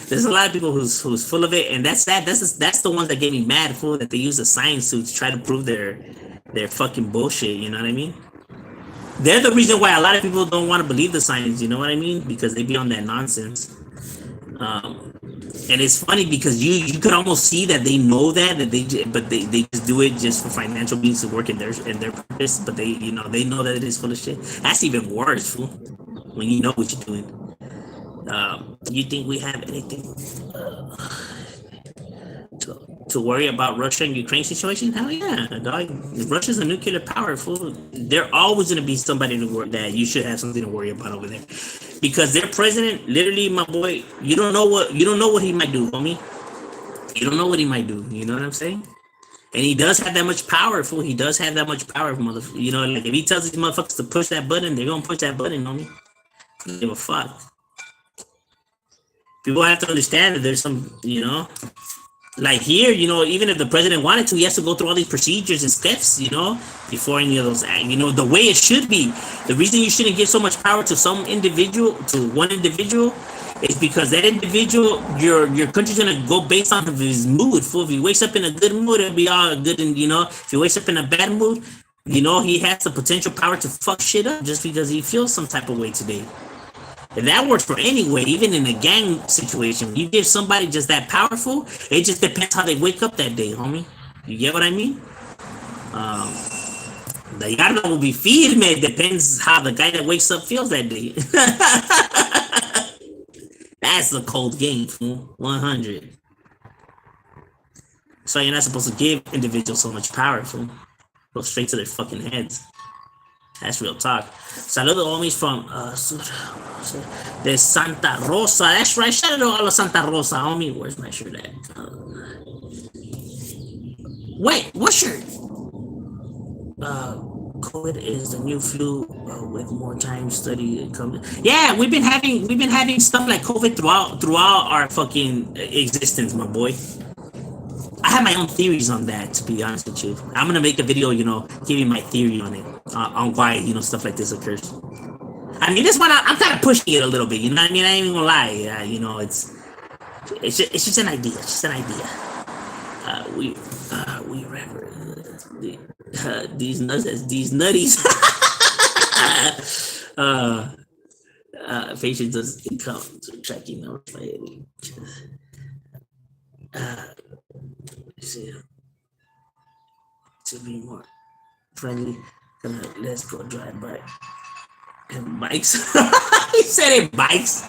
there's a lot of people who's full of it, and that's the ones that get me mad, fool. That they use the science to try to prove their fucking bullshit. You know what I mean? They're the reason why a lot of people don't want to believe the science. You know what I mean? Because they be on that nonsense. And it's funny because you could almost see that they know that they just do it just for financial means to work in their purpose. But they know that it is full of shit. That's even worse, fool. When you know what you're doing. You think we have anything to worry about Russia and Ukraine situation? Hell yeah, dog. Russia's a nuclear power, fool. They're always gonna be somebody to worry that you should have something to worry about over there, because their president, literally, my boy, you don't know what he might do, homie. You don't know what he might do. You know what I'm saying? And he does have that much power, fool. He does have that much power, motherfucker. Like if he tells these motherfuckers to push that button, they're gonna push that button, homie. Don't give a fuck. People have to understand that there's some, like here, even if the president wanted to, he has to go through all these procedures and steps, before any of those, the way it should be. The reason you shouldn't give so much power to one individual, is because that individual, your country's gonna go based on his mood. Fool, if he wakes up in a good mood, it'll be all good, and if he wakes up in a bad mood, he has the potential power to fuck shit up just because he feels some type of way today. And that works for anyway, even in a gang situation. You give somebody just that powerful, it just depends how they wake up that day, homie. You get what I mean? The yarda will be firme. It depends how the guy that wakes up feels that day. That's the cold game, fool. 100. So you're not supposed to give individuals so much power, fool. Go straight to their fucking heads. That's real talk. Saludos, homies, from the Santa Rosa. That's right. Shout out to all of Santa Rosa, homie. Where's my shirt at? Wait, what shirt? COVID is the new flu with more time study and come. Yeah, we've been having stuff like COVID throughout our fucking existence, my boy. I have my own theories on that, to be honest with you. I'm gonna make a video, giving my theory on it, on why stuff like this occurs. I mean, this one I'm kind of pushing it a little bit. You know what I mean? I ain't even gonna lie. It's just an idea. It's just an idea. We refer these nutties. Patients does income to tracking numbers. Let's see, to be more friendly, let's go drive by and bikes. He said it bikes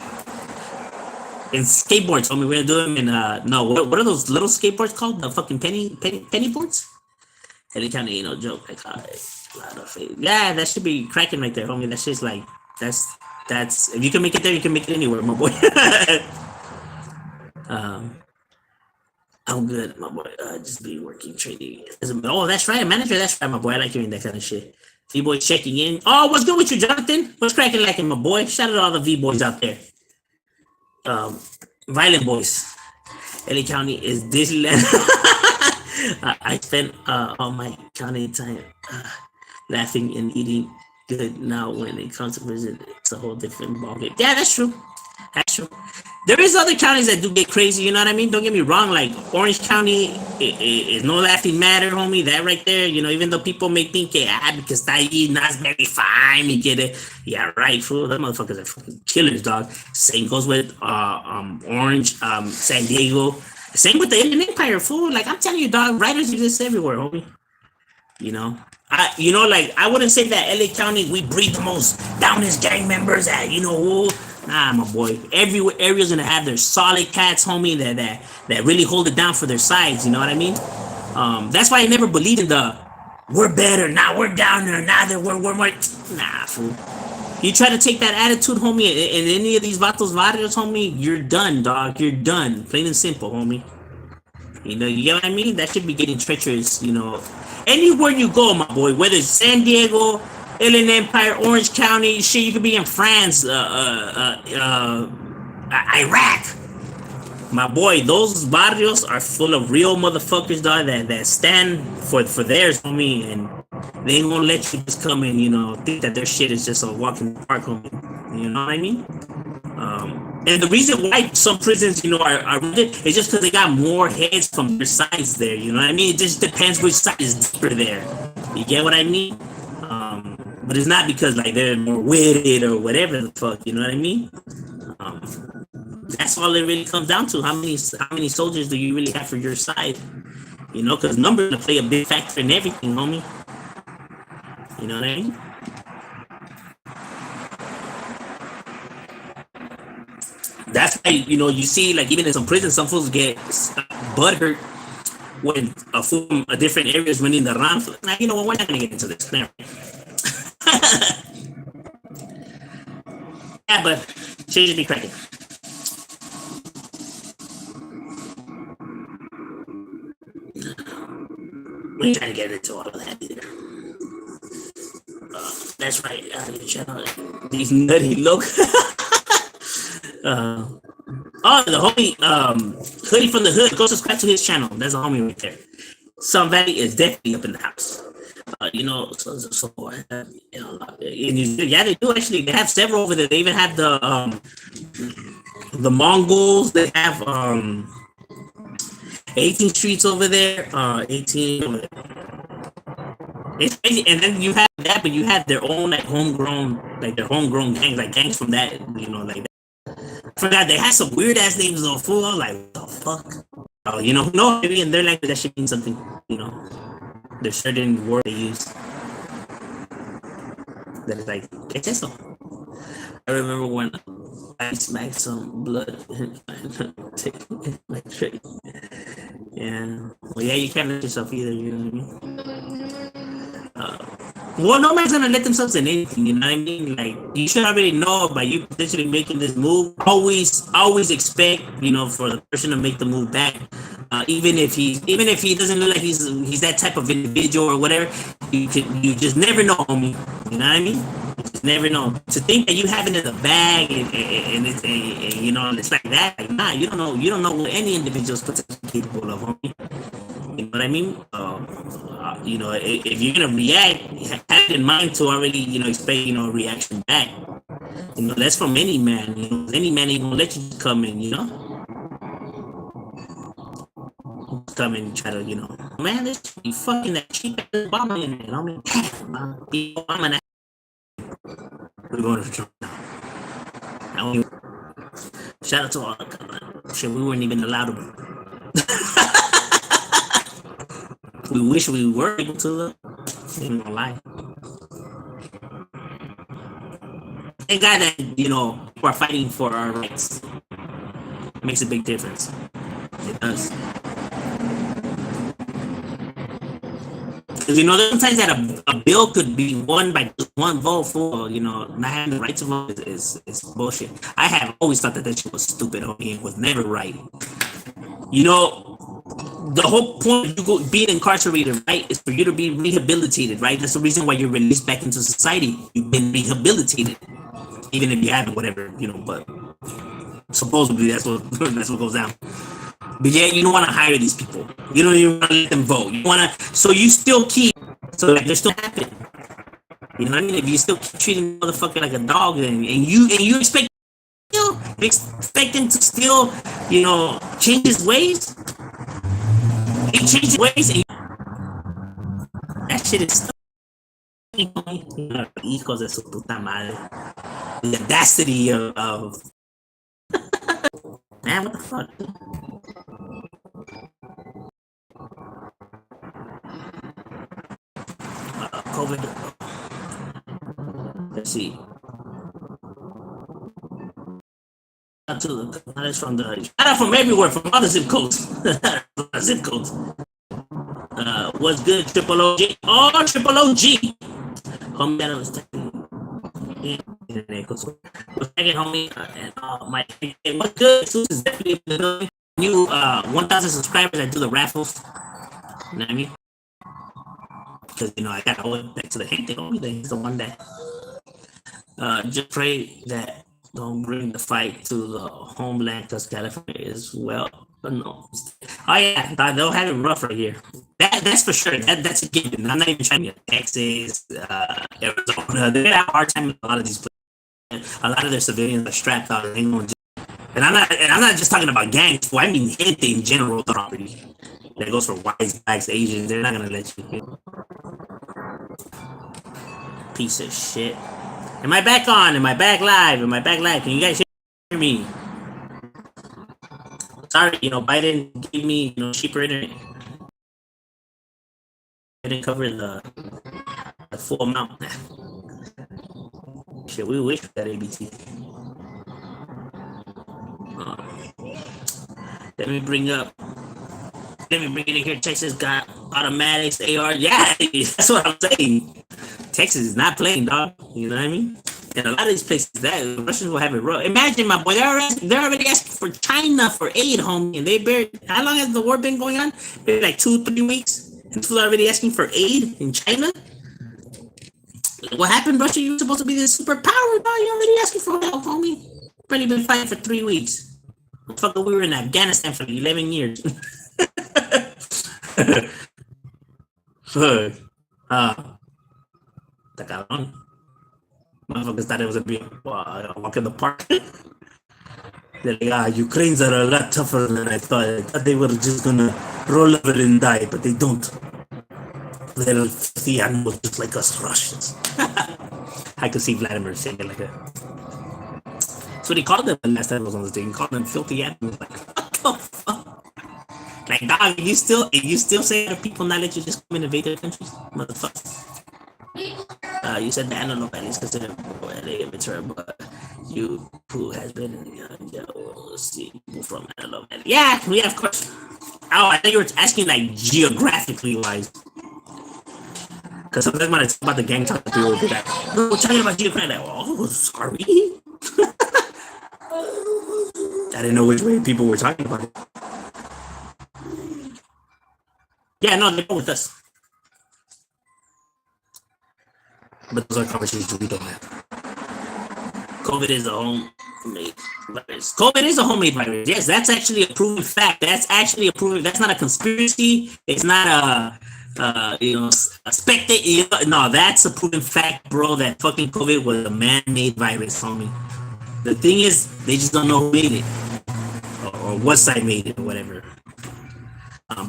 and skateboards. Homie, we're gonna do them in no. What are those little skateboards called? The fucking penny boards. Any kind of no joke. Like a lot of it. Yeah, that should be cracking right there, homie. That shit's like that's that's if you can make it there, you can make it anywhere, my boy. um, I'm good, my boy. Just be working trading. Oh, that's right, manager. That's right, my boy. I like hearing that kind of shit. V boy checking in. Oh, what's good with you, Jonathan? What's cracking like my boy? Shout out to all the V boys out there. Violent boys. LA County is Disneyland. I spent all my county time laughing and eating good. Now, when it comes to prison, it's a whole different ballgame. Yeah, that's true. That's true. There is other counties that do get crazy. You know what I mean? Don't get me wrong. Like Orange County is no laughing matter, homie. That right there. You know, even though people may think, because Tayi not very fine, you get it. Yeah, right, fool. Those motherfuckers are fucking killers, dog. Same goes with Orange, San Diego. Same with the Inland Empire, fool. Like I'm telling you, dog. Writers exist everywhere, homie. You know, like I wouldn't say that LA County we breed the most downest gang members at who. Nah, my boy. Every area's gonna have their solid cats, homie, that really hold it down for their sides. You know what I mean? That's why I never believed in the we're better now, we're down there now that we're more. Nah, fool. You try to take that attitude, homie, in any of these vatos barrios, homie, you're done, dog. You're done. Plain and simple, homie. You get what I mean? That should be getting treacherous, Anywhere you go, my boy, whether it's San Diego, Inland Empire, Orange County, shit, you could be in France, Iraq. My boy, those barrios are full of real motherfuckers, dog, that stand for theirs, homie, and they ain't gonna let you just come and, think that their shit is just a walk in the park, homie. You know what I mean? And the reason why some prisons, are rented is just because they got more heads from their sides there. You know what I mean? It just depends which side is deeper there. You get what I mean? But it's not because like they're more witted or whatever the fuck. You know what I mean? That's all it really comes down to. How many soldiers do you really have for your side? Because numbers play a big factor in everything, homie. You know what I mean? That's why you see like even in some prisons, some fools get butthurt when a fool from a different area is running the round. Now you know what? We're not gonna get into this. Yeah, but she just be cracking. We ain't trying to get into all of that either. That's right. These nutty look. The homie Hoodie from the Hood, go subscribe to his channel. That's a homie right there. Sun Valley is definitely up in the house. Yeah, they do actually. They have several over there. They even have the Mongols. They have 18 streets over there. 18. It's crazy, and then you have that, but you have their own homegrown gangs, like gangs from that, like that. I forgot they had some weird ass names though. Fool, I was like, what the fuck? Oh, no, maybe in their language that should mean something. There's certain word they use that is like, ¿qué es eso? I remember when I smacked some blood and my tray. Yeah. Well, yeah, you can't let yourself either. You know what I mean? Well, no man's gonna let themselves in anything. You know what I mean? Like you should already know by you potentially making this move. Always expect for the person to make the move back. Even if he doesn't look like he's that type of individual or whatever, you just never know, homie. You know what I mean? You just never know. To think that you have it in the bag and it's like that, like nah, you don't know what any individual is potentially capable of, homie. You know what I mean? If you're gonna react, have it in mind to already, expect, a reaction back. That's from any man. Any man ain't gonna let you come in, come and try to, man, this you fucking that cheap ass Obama in there. I mean, Obama. We're going to Trump now. Shout out to all. Shit, we weren't even allowed to. We wish we were able to look. I'm gonna lie. Thank God that people are fighting for our rights. It makes a big difference. It does. Because there's sometimes that a bill could be won by just one vote for not having the right to vote is bullshit. I have always thought that shit was stupid. It was never right. The whole point of you being incarcerated, right, is for you to be rehabilitated, right? That's the reason why you're released back into society. You've been rehabilitated, even if you haven't, whatever, but supposedly that's what that's what goes down. But yeah, you don't want to hire these people. You don't even want to let them vote. You want to, so you still keep, so that they still happen. You know what I mean? If you still keep treating the motherfucker like a dog, and you expect him to still, change his ways. He changed his ways, and that shit is still. Hijos de su puta madre. The audacity of man, what the fuck? COVID. Let's see. That is from from everywhere, from other zip codes. Zip codes. What's good, Triple OG? Oh, Triple OG. Homie, that was homie, and my what's good? Sus is definitely the new 1,000 subscribers. I do the raffles. You know what I mean? Because I got to back to the gente. He's the one that just pray that don't bring the fight to the homeland, because California is no. Oh yeah, they'll have it rough right here. That's for sure. That's a given. I'm not even trying to get Texas, Arizona. They have a hard time with a lot of these places. A lot of their civilians are strapped out. And I'm not just talking about gangs. I mean gente in general property. That goes for whites, blacks, Asians. They're not gonna let you. Piece of shit. Am I back on? Am I back live? Am I back live? Can you guys hear me? Sorry, Biden gave me, cheaper internet. I didn't cover the full amount. Shit, we wish we had ABT. Let me bring it in here. Texas got automatics, AR. Yeah, that's what I'm saying. Texas is not playing, dog. You know what I mean? And a lot of these places, that Russians will have it rough. Imagine, my boy, they're already asking for China for aid, homie. And they barely, how long has the war been going on? Maybe like 2-3 weeks. And people are already asking for aid in China. What happened, Russia? You were supposed to be this superpower, dog. You're already asking for help, homie. You've already been fighting for 3 weeks. Fucker, we were in Afghanistan for 11 years. Motherfuckers thought it was a walk in the park. They're like, Ukrainians are a lot tougher than I thought. I thought they were just gonna roll over and die, but they don't. They're filthy animals just like us Russians. I could see Vladimir saying it like that. That's what he called them the last time I was on the thing. He called them filthy animals. Like, what the fuck? Like, dog, you still say that people not let you just come and invade their countries? Motherfucker. You said that I don't know that is considered poetic immature, but you who has been see people from I don't know. Yeah, of course. Oh, I thought you were asking like geographically wise. Because sometimes when I talk about the gang talk, people will be like, no, we're talking about geographically. Like, oh, sorry. I didn't know which way people were talking about it. Yeah, no, they go with us. But those are conversations we don't have. COVID is a homemade virus. COVID is a homemade virus. Yes, that's actually a proven fact. That's not a conspiracy. It's not a spectate. No, that's a proven fact, bro. That fucking COVID was a man-made virus, homie. The thing is, they just don't know who made it or what side made it or whatever.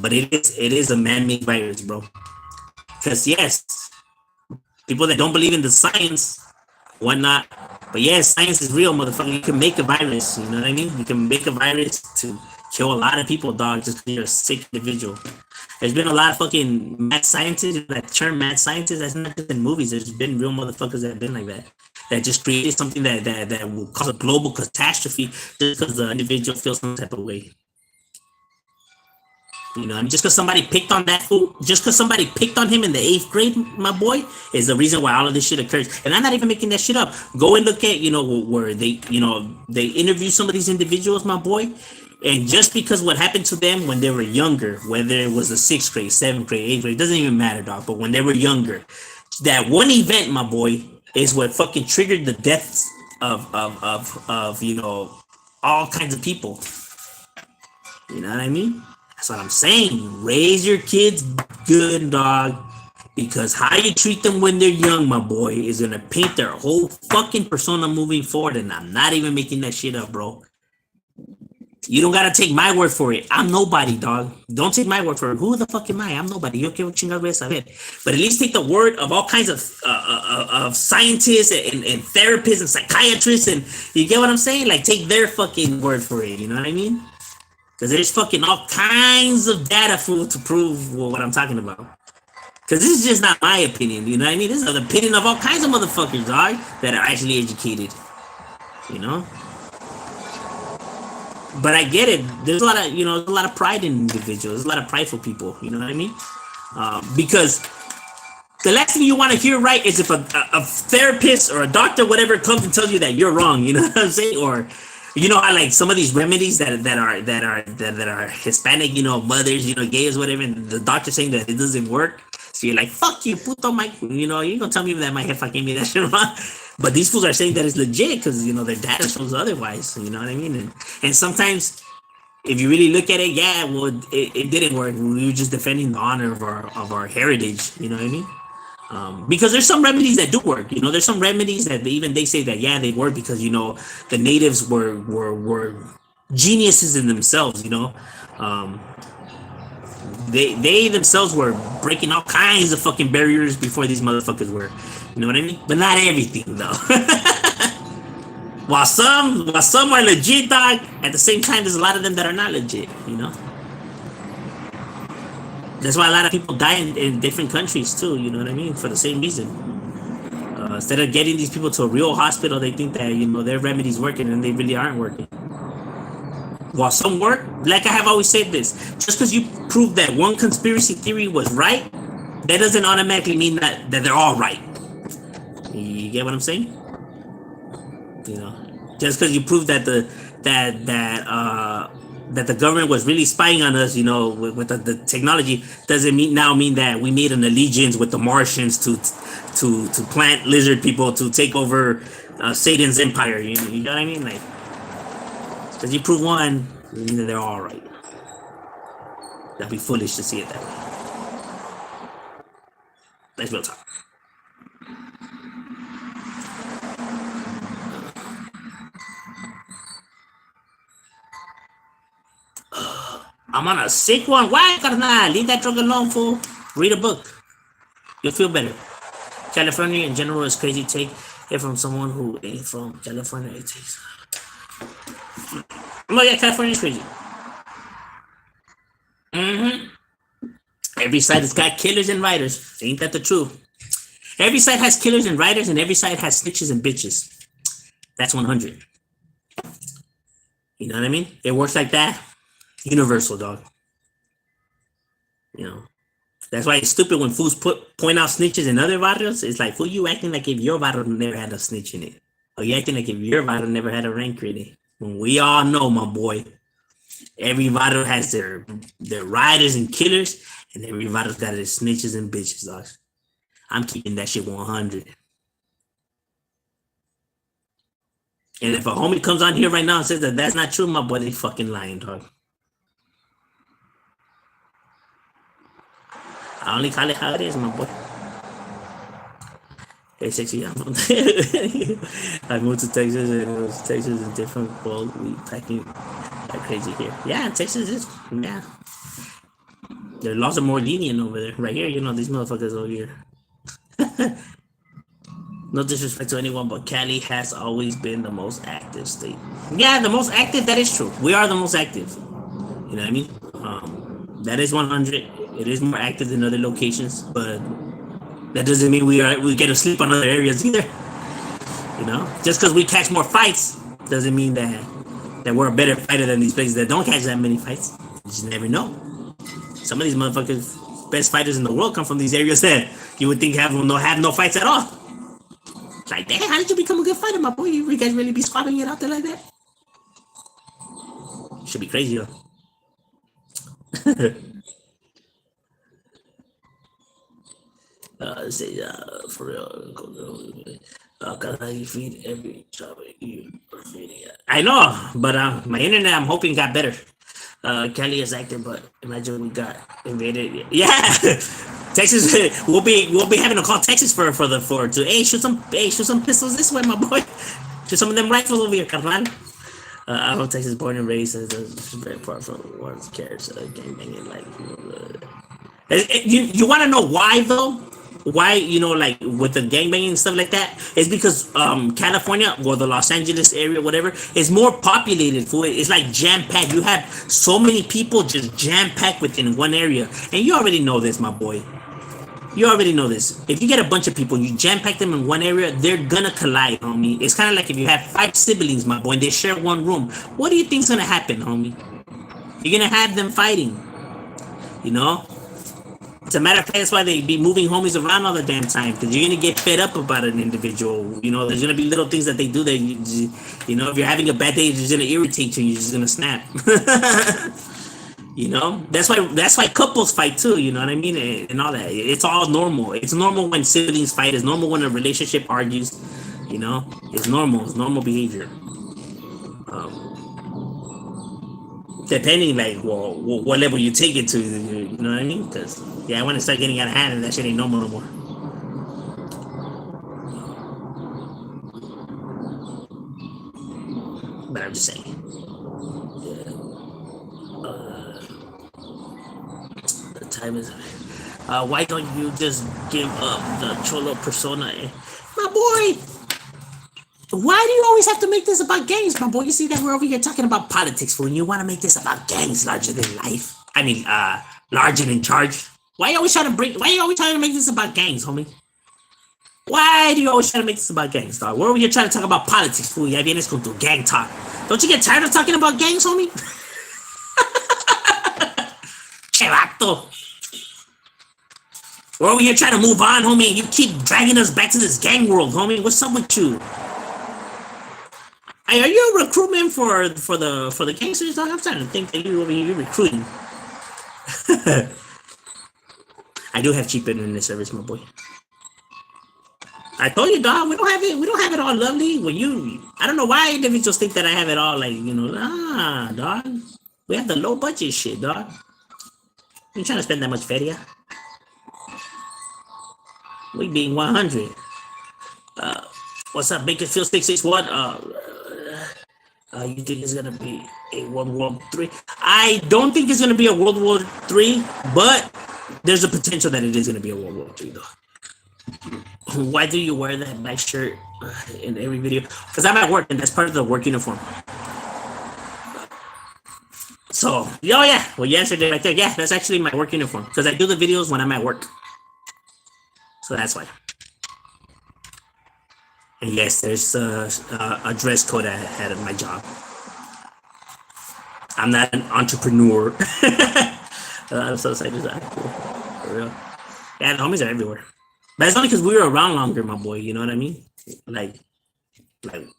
But it is a man-made virus, bro. Because yes, people that don't believe in the science, whatnot. But yes, science is real, motherfucker. You can make a virus. You know what I mean? You can make a virus to kill a lot of people, dog, just because you're a sick individual. There's been a lot of fucking mad scientists. That term mad scientists, that's not just in movies. There's been real motherfuckers that have been like that. That just created something that will cause a global catastrophe just because the individual feels some type of way. You know, I mean, just because somebody picked on that fool, just because somebody picked on him in the 8th grade, my boy, is the reason why all of this shit occurs. And I'm not even making that shit up. Go and look at, where they interview some of these individuals, my boy. And just because what happened to them when they were younger, whether it was the 6th grade, 7th grade, 8th grade, it doesn't even matter, dog. But when they were younger, that one event, my boy, is what fucking triggered the deaths of all kinds of people. You know what I mean? That's what I'm saying. Raise your kids good, dog. Because how you treat them when they're young, my boy, is gonna paint their whole fucking persona moving forward. And I'm not even making that shit up, bro. You don't gotta take my word for it. I'm nobody, dog. Don't take my word for it. Who the fuck am I? I'm nobody. Yo quiero chingar voy a saber. But at least take the word of all kinds of scientists and therapists and psychiatrists, and you get what I'm saying? Like, take their fucking word for it. You know what I mean? Because there's fucking all kinds of data to prove what I'm talking about. Because this is just not my opinion, you know what I mean? This is the opinion of all kinds of motherfuckers, dog, that are actually educated, you know? But I get it. There's a lot of pride in individuals. There's a lot of prideful people, you know what I mean? Because the last thing you want to hear, right, is if a therapist or a doctor, whatever, comes and tells you that you're wrong, you know what I'm saying? Or... I like some of these remedies that are Hispanic, mothers, gays, whatever, and the doctor saying that it doesn't work. So you're like, fuck you, puto, Mike. You ain't gonna tell me that my jefa gave me that shit wrong. But these fools are saying that it's legit because their data shows otherwise. You know what I mean? And sometimes, if you really look at it, yeah, well, it didn't work. We were just defending the honor of our heritage. You know what I mean? Because there's some remedies that do work. There's some remedies that they say that they work because the natives were geniuses in themselves. They themselves were breaking all kinds of fucking barriers before these motherfuckers were. You know what I mean? But not everything though. while some are legit, dog, at the same time there's a lot of them that are not legit. That's why a lot of people die in different countries too, you know what I mean? For the same reason. Instead of getting these people to a real hospital, they think that, their remedies working and they really aren't working. While some work, like I have always said this, just because you prove that one conspiracy theory was right, that doesn't automatically mean that they're all right. You get what I'm saying? Just because you prove that that the government was really spying on us, with the technology, doesn't mean that we made an allegiance with the Martians to plant lizard people to take over Satan's empire. You know what I mean? Like, because you prove one, doesn't mean that they're all right. That'd be foolish to see it that way. That's real talk. I'm on a sick one. Why, carnal? Leave that drug alone, fool. Read a book. You'll feel better. California in general is crazy. Take it from someone who ain't from California. It takes. Oh yeah, California is crazy. Every side has got killers and writers. Ain't that the truth? Every side has killers and writers, and every side has snitches and bitches. That's 100. You know what I mean? It works like that. Universal, dog. That's why it's stupid when fools point out snitches in other barrios. It's like, fool, you acting like if your barrio never had a snitch in it, or you acting like if your barrio never had a ranker in it. When we all know, my boy, every barrio has their riders and killers, and every barrio's got their snitches and bitches, dog. I'm keeping that shit 100. And if a homie comes on here right now and says that that's not true, my boy, they fucking lying, dog. I only call it how it is, my boy. Hey, sexy, I moved to Texas, and it was Texas is different world. We packing like crazy here. Yeah, Texas is, yeah. Their laws are more lenient over there. Right here, these motherfuckers over here. No disrespect to anyone, but Cali has always been the most active state. Yeah, the most active, that is true. We are the most active. You know what I mean? That is 100. It is more active than other locations, but that doesn't mean we get to sleep on other areas either. You know, just because we catch more fights doesn't mean that we're a better fighter than these places that don't catch that many fights. You just never know. Some of these motherfuckers, best fighters in the world, come from these areas that you would think have no fights at all. Like, damn, how did you become a good fighter, my boy? You guys really be squabbling it out there like that? Should be crazy, though. Say, for real. Cause you feed every job you are feeding it. I know, but my internet, I'm hoping, got better. Kelly is active, but imagine we got invaded. Yeah, Texas. We'll be having to call Texas for to shoot some pistols this way, my boy. Shoot some of them rifles over here, carnal. I'm from Texas, born and raised. Very far from one's cares. Gang banging like. You want to know why though? Why, like with the gangbanging and stuff like that? It's because California or the Los Angeles area, whatever, is more populated. For it, it's like jam packed. You have so many people just jam packed within one area, and you already know this, my boy. You already know this. If you get a bunch of people, you jam pack them in one area, they're gonna collide, homie. It's kind of like if you have 5 siblings, my boy, and they share one room. What do you think's gonna happen, homie? You're gonna have them fighting. You know. As a matter of fact, that's why they be moving homies around all the damn time, because you're gonna get fed up about an individual. There's gonna be little things that they do that if you're having a bad day, it's just gonna irritate you. You're just gonna snap. That's why couples fight too. You know what I mean, and all that. It's all normal. It's normal when siblings fight. It's normal when a relationship argues. It's normal. It's normal behavior. Depending, like, well, what level you take it to, you know what I mean? Because, I want to start getting out of hand, and that shit ain't normal no more. But I'm just saying. Yeah. The time is. Why don't you just give up the Cholo persona? My boy! Why do you always have to make this about gangs, my boy? You see that we're over here talking about politics, fool, and you want to make this about gangs larger than life? I mean, larger than charge. Why are you always trying to make this about gangs, homie? Why do you always try to make this about gangs, dog? We're over here trying to talk about politics, fool. Ya vienes con tu gang talk. Don't you get tired of talking about gangs, homie? Che vato. We're over here trying to move on, homie, and you keep dragging us back to this gang world, homie. What's up with you? Hey, are you a recruitment for the gangsters, dog? I'm starting to think that you're recruiting. I do have cheap internet service, my boy. I told you, dog. We don't have it all lovely. I don't know why individuals think that I have it all, like, dog. We have the low budget shit, dog. You trying to spend that much feria? We being 100. What's up, Bakersfield 661? You think it's gonna be a World War III? I don't think it's gonna be a World War III, but there's a potential that it is gonna be a World War III, though. Why do you wear that black shirt in every video? Because I'm at work, and that's part of the work uniform. So, yeah. Well, you answered it right there. Yeah, that's actually my work uniform, because I do the videos when I'm at work. So that's why. And yes, there's a dress code I had at my job. I'm not an entrepreneur. I'm so excited. Cool. For real. Yeah, the homies are everywhere. But it's only because we were around longer, my boy. You know what I mean? Like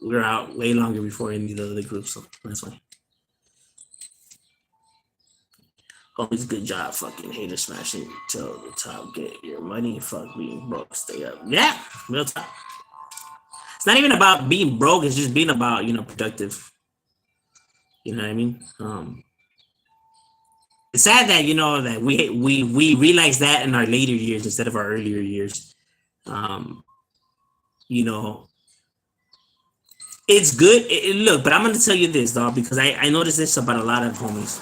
we were out way longer before any of the other groups. So that's why. Homies, good job. Fucking hater smashing till the top. Get your money. Fuck being broke. Stay up. Yeah, real talk. It's not even about being broke. It's just being about, productive. You know what I mean? It's sad that, that we realize that in our later years instead of our earlier years. It's good. Look, but I'm going to tell you this, dog, because I noticed this about a lot of homies.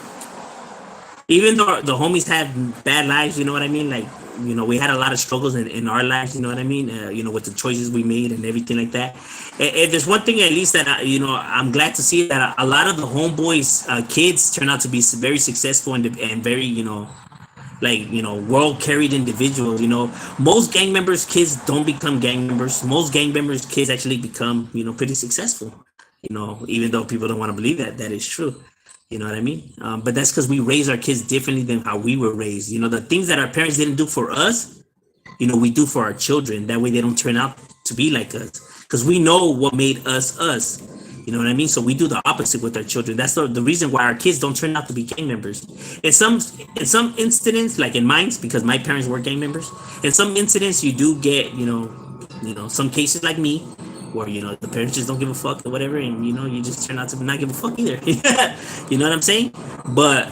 even though the homies had bad lives, you know what I mean? Like, we had a lot of struggles in our lives, you know what I mean? With the choices we made and everything like that. And there's one thing at least that I'm glad to see that a lot of the homeboys kids turn out to be very successful and very like world carried individuals. Most gang members kids don't become gang members. Most gang members kids actually become pretty successful. Even though people don't want to believe that is true. You know what I mean? But that's because we raise our kids differently than how we were raised. The things that our parents didn't do for us, we do for our children. That way they don't turn out to be like us. Because we know what made us us. You know what I mean? So we do the opposite with our children. That's the reason why our kids don't turn out to be gang members. In some incidents, like in mine, because my parents were gang members. In some incidents, you do get some cases like me, where the parents just don't give a fuck or whatever, and you just turn out to not give a fuck either. You know what I'm saying? But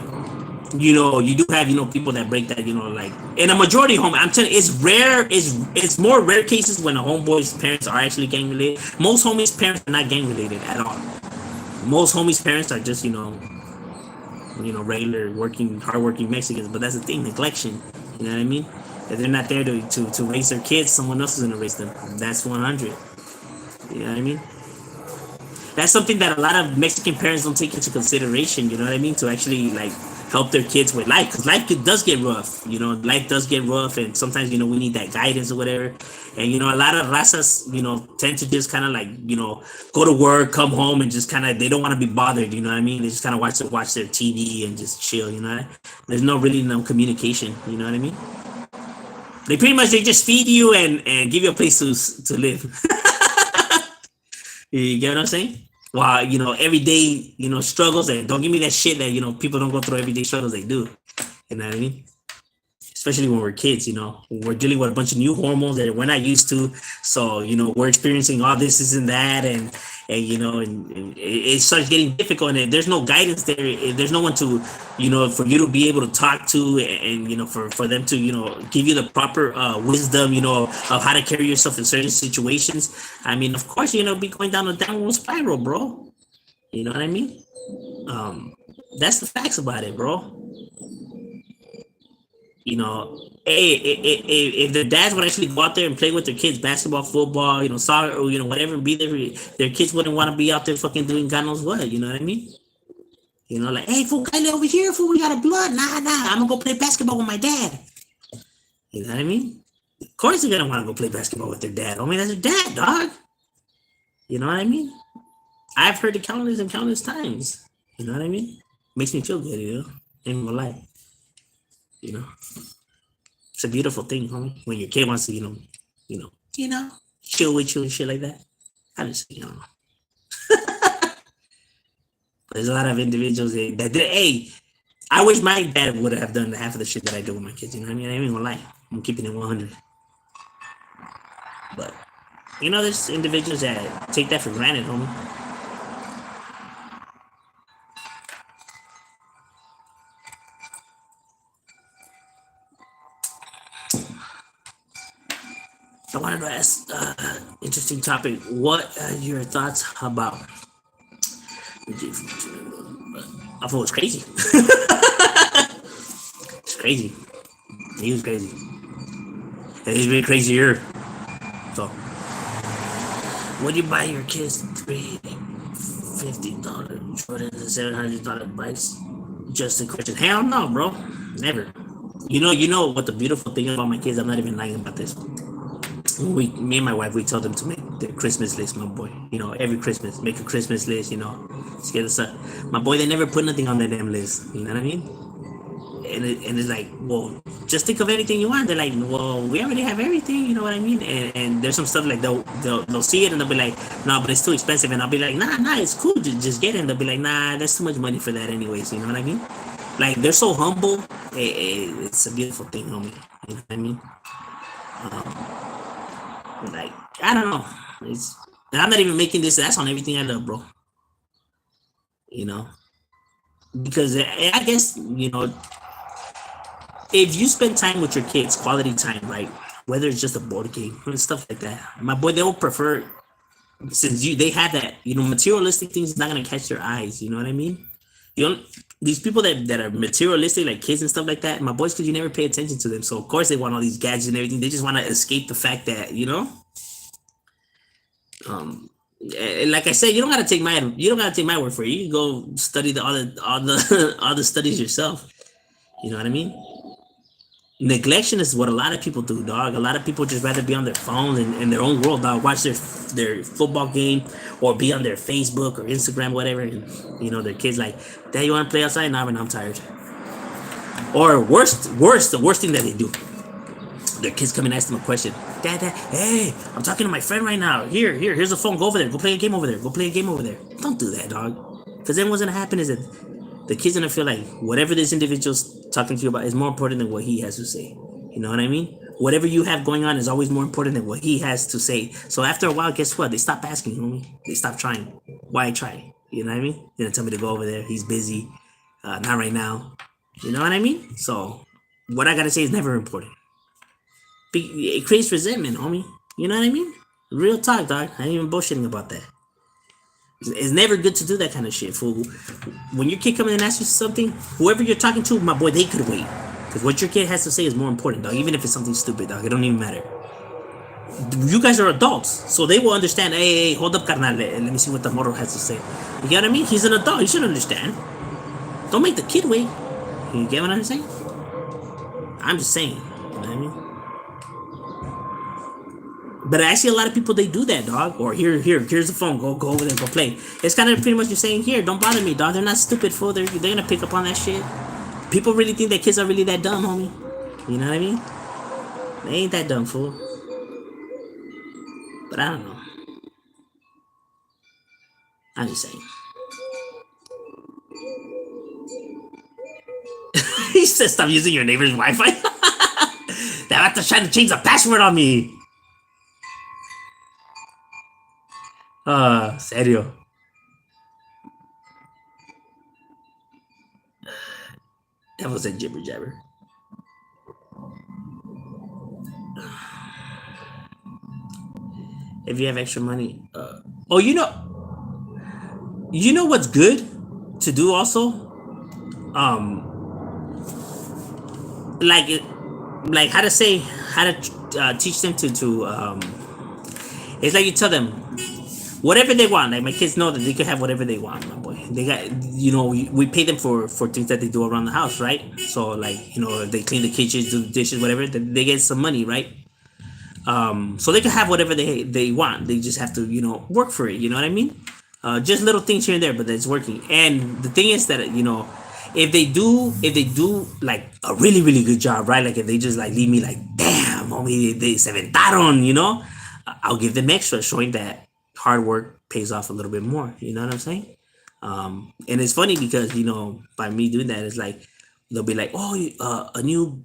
you do have people that break that, like in a majority home. I'm telling you, it's rare. It's more rare cases when a homeboy's parents are actually gang related. Most homies' parents are not gang related at all. Most homies' parents are just regular working, hardworking Mexicans. But that's the thing, neglection. You know what I mean? If they're not there to raise their kids, someone else is gonna raise them. That's 100. You know what I mean? That's something that a lot of Mexican parents don't take into consideration. You know what I mean? To actually like help their kids with life, because life does get rough. Life does get rough, and sometimes we need that guidance or whatever. And a lot of razas tend to just kind of like go to work, come home, and just kind of they don't want to be bothered. You know what I mean? They just kind of watch their TV and just chill. There's no communication. You know what I mean? They just feed you and give you a place to live. You get what I'm saying? Wow, every day, struggles, and don't give me that shit that, people don't go through everyday struggles they do. You know what I mean? Especially when we're kids, we're dealing with a bunch of new hormones that we're not used to. So, we're experiencing all this and that, and it starts getting difficult, and there's no guidance there. There's no one to, for you to be able to talk to, and for them to, give you the proper wisdom, of how to carry yourself in certain situations. I mean, of course, be going down a downward spiral, bro. You know what I mean? That's the facts about it, bro. Hey, if their dads would actually go out there and play with their kids, basketball, football, soccer, or whatever, be there, their kids wouldn't want to be out there fucking doing God knows what. You know what I mean? Like, hey, fool, Kylie over here, fool, we got a blood. Nah, I'm gonna go play basketball with my dad. You know what I mean? Of course, they're gonna want to go play basketball with their dad. I mean, that's their dad, dog. You know what I mean? I've heard it countless and countless times. You know what I mean? Makes me feel good, in my life. It's a beautiful thing, homie. When your kid wants to, chill with you and shit like that. I just, there's a lot of individuals that hey, I wish my dad would have done half of the shit that I do with my kids. You know what I mean? I ain't gonna lie. I'm keeping it 100. But, there's individuals that take that for granted, homie. I wanted to ask interesting topic. What are your thoughts about? I thought it was crazy. It's crazy. He was crazy. And he's been crazier. So, would you buy your kids $350 Jordan $700 bikes? Just a question. Hell no, bro. Never. You know what the beautiful thing about my kids? I'm not even lying about this. Me and my wife, we tell them to make their Christmas list, my boy. Every Christmas, make a Christmas list, just get us up. My boy, they never put nothing on their damn list. You know what I mean? And it's like, well, just think of anything you want. They're like, well, we already have everything. You know what I mean? And there's some stuff like they'll see it and they'll be like, no, but it's too expensive. And I'll be like, nah, it's cool. Just get it. And they'll be like, nah, that's too much money for that anyways. You know what I mean? Like, they're so humble. It's a beautiful thing, homie. You know what I mean? Like, I don't know. And I'm not even making this. That's on everything I love, bro. Because I guess, if you spend time with your kids, quality time, right? Whether it's just a board game and stuff like that, my boy, they will prefer, since they have that, materialistic things is not gonna catch their eyes. You know what I mean? You don't, these people that are materialistic, like kids and stuff like that, my boys, because you never pay attention to them. So of course they want all these gadgets and everything. They just want to escape the fact that, like I said, you don't gotta take my word for it. You can go study all the all the studies yourself. You know what I mean? Neglection is what a lot of people do, dog. A lot of people just rather be on their phone and in their own world, dog. Watch their football game or be on their Facebook or Instagram, whatever. And their kids like, Dad, you want to play outside? Nah, man, I'm tired. Or the worst thing that they do. Their kids come and ask them a question. Dad, hey, I'm talking to my friend right now. Here's the phone. Go over there. Go play a game over there. Go play a game over there. Don't do that, dog. Because then what's gonna happen is that the kid's gonna feel like whatever this individual's talking to you about is more important than what he has to say. You know what I mean? Whatever you have going on is always more important than what he has to say. So after a while, guess what? They stop asking, homie. They stop trying. Why try? You know what I mean? You're gonna tell me to go over there. He's busy. Not right now. You know what I mean? So what I gotta say is never important. It creates resentment, homie. You know what I mean? Real talk, dog. I ain't even bullshitting about that. It's never good to do that kind of shit, fool. When your kid comes in and asks you something, whoever you're talking to, my boy, they could wait. Because what your kid has to say is more important, dog. Even if it's something stupid, dog. It don't even matter. You guys are adults, so they will understand. Hey, hold up, carnal. Let me see what the moro has to say. You get what I mean? He's an adult. He should understand. Don't make the kid wait. You get what I'm saying? I'm just saying. You know what I mean? But I see a lot of people, they do that, dog. Or here's the phone. Go over there, go play. It's kind of pretty much you're saying, here, don't bother me, dog. They're not stupid, fool. They're gonna pick up on that shit. People really think that kids are really that dumb, homie. You know what I mean? They ain't that dumb, fool. But I don't know. I'm just saying. He said, stop using your neighbor's Wi-Fi. They're about to try to change the password on me. Serio. That was a jibber jabber. If you have extra money, oh, you know what's good to do also, like how to teach them to it's like you tell them whatever they want. Like my kids know that they can have whatever they want, my boy. They got, we pay them for things that they do around the house, right? So like, if they clean the kitchen, do the dishes, whatever, they get some money, right? So they can have whatever they want. They just have to, work for it. You know what I mean? Just little things here and there, but it's working. And the thing is that, if they do like a really, really good job, right? Like if they just like leave me like, damn, homie, they se aventaron, I'll give them extra, showing that hard work pays off a little bit more. You know what I'm saying? And it's funny because, by me doing that, it's like, they'll be like, oh, a new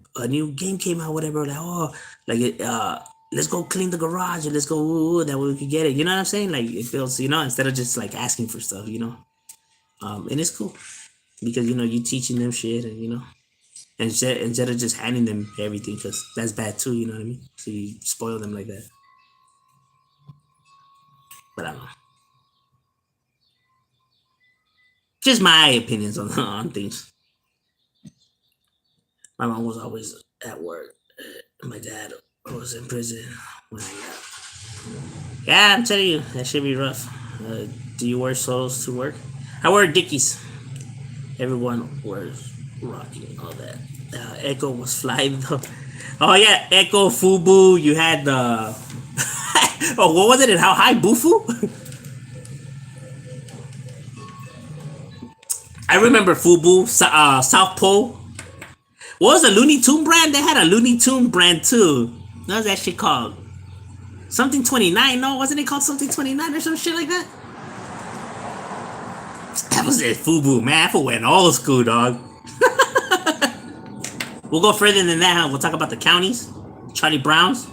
game came out, whatever. Like, oh, like let's go clean the garage and let's go, that way we can get it. You know what I'm saying? Like it feels, instead of just like asking for stuff, and it's cool because, you teaching them shit and, instead of just handing them everything, because that's bad too. You know what I mean? So you spoil them like that. But I don't know. Just my opinions on things. My mom was always at work. My dad was in prison when I left. Yeah, I'm telling you, that should be rough. Do you wear solos to work? I wear Dickies. Everyone wears Rocky, all that. Echo was flying though. Oh yeah, Echo, Fubu. You had the. Oh, what was it? And how high, Bufu? I remember Fubu, South Pole. What was the Looney Tune brand? They had a Looney Tune brand too. What was that shit called? Something 29? No, wasn't it called something 29 or some shit like that? That was it, Fubu, man. I went old school, dog. We'll go further than that, huh? We'll talk about the counties. Charlie Browns.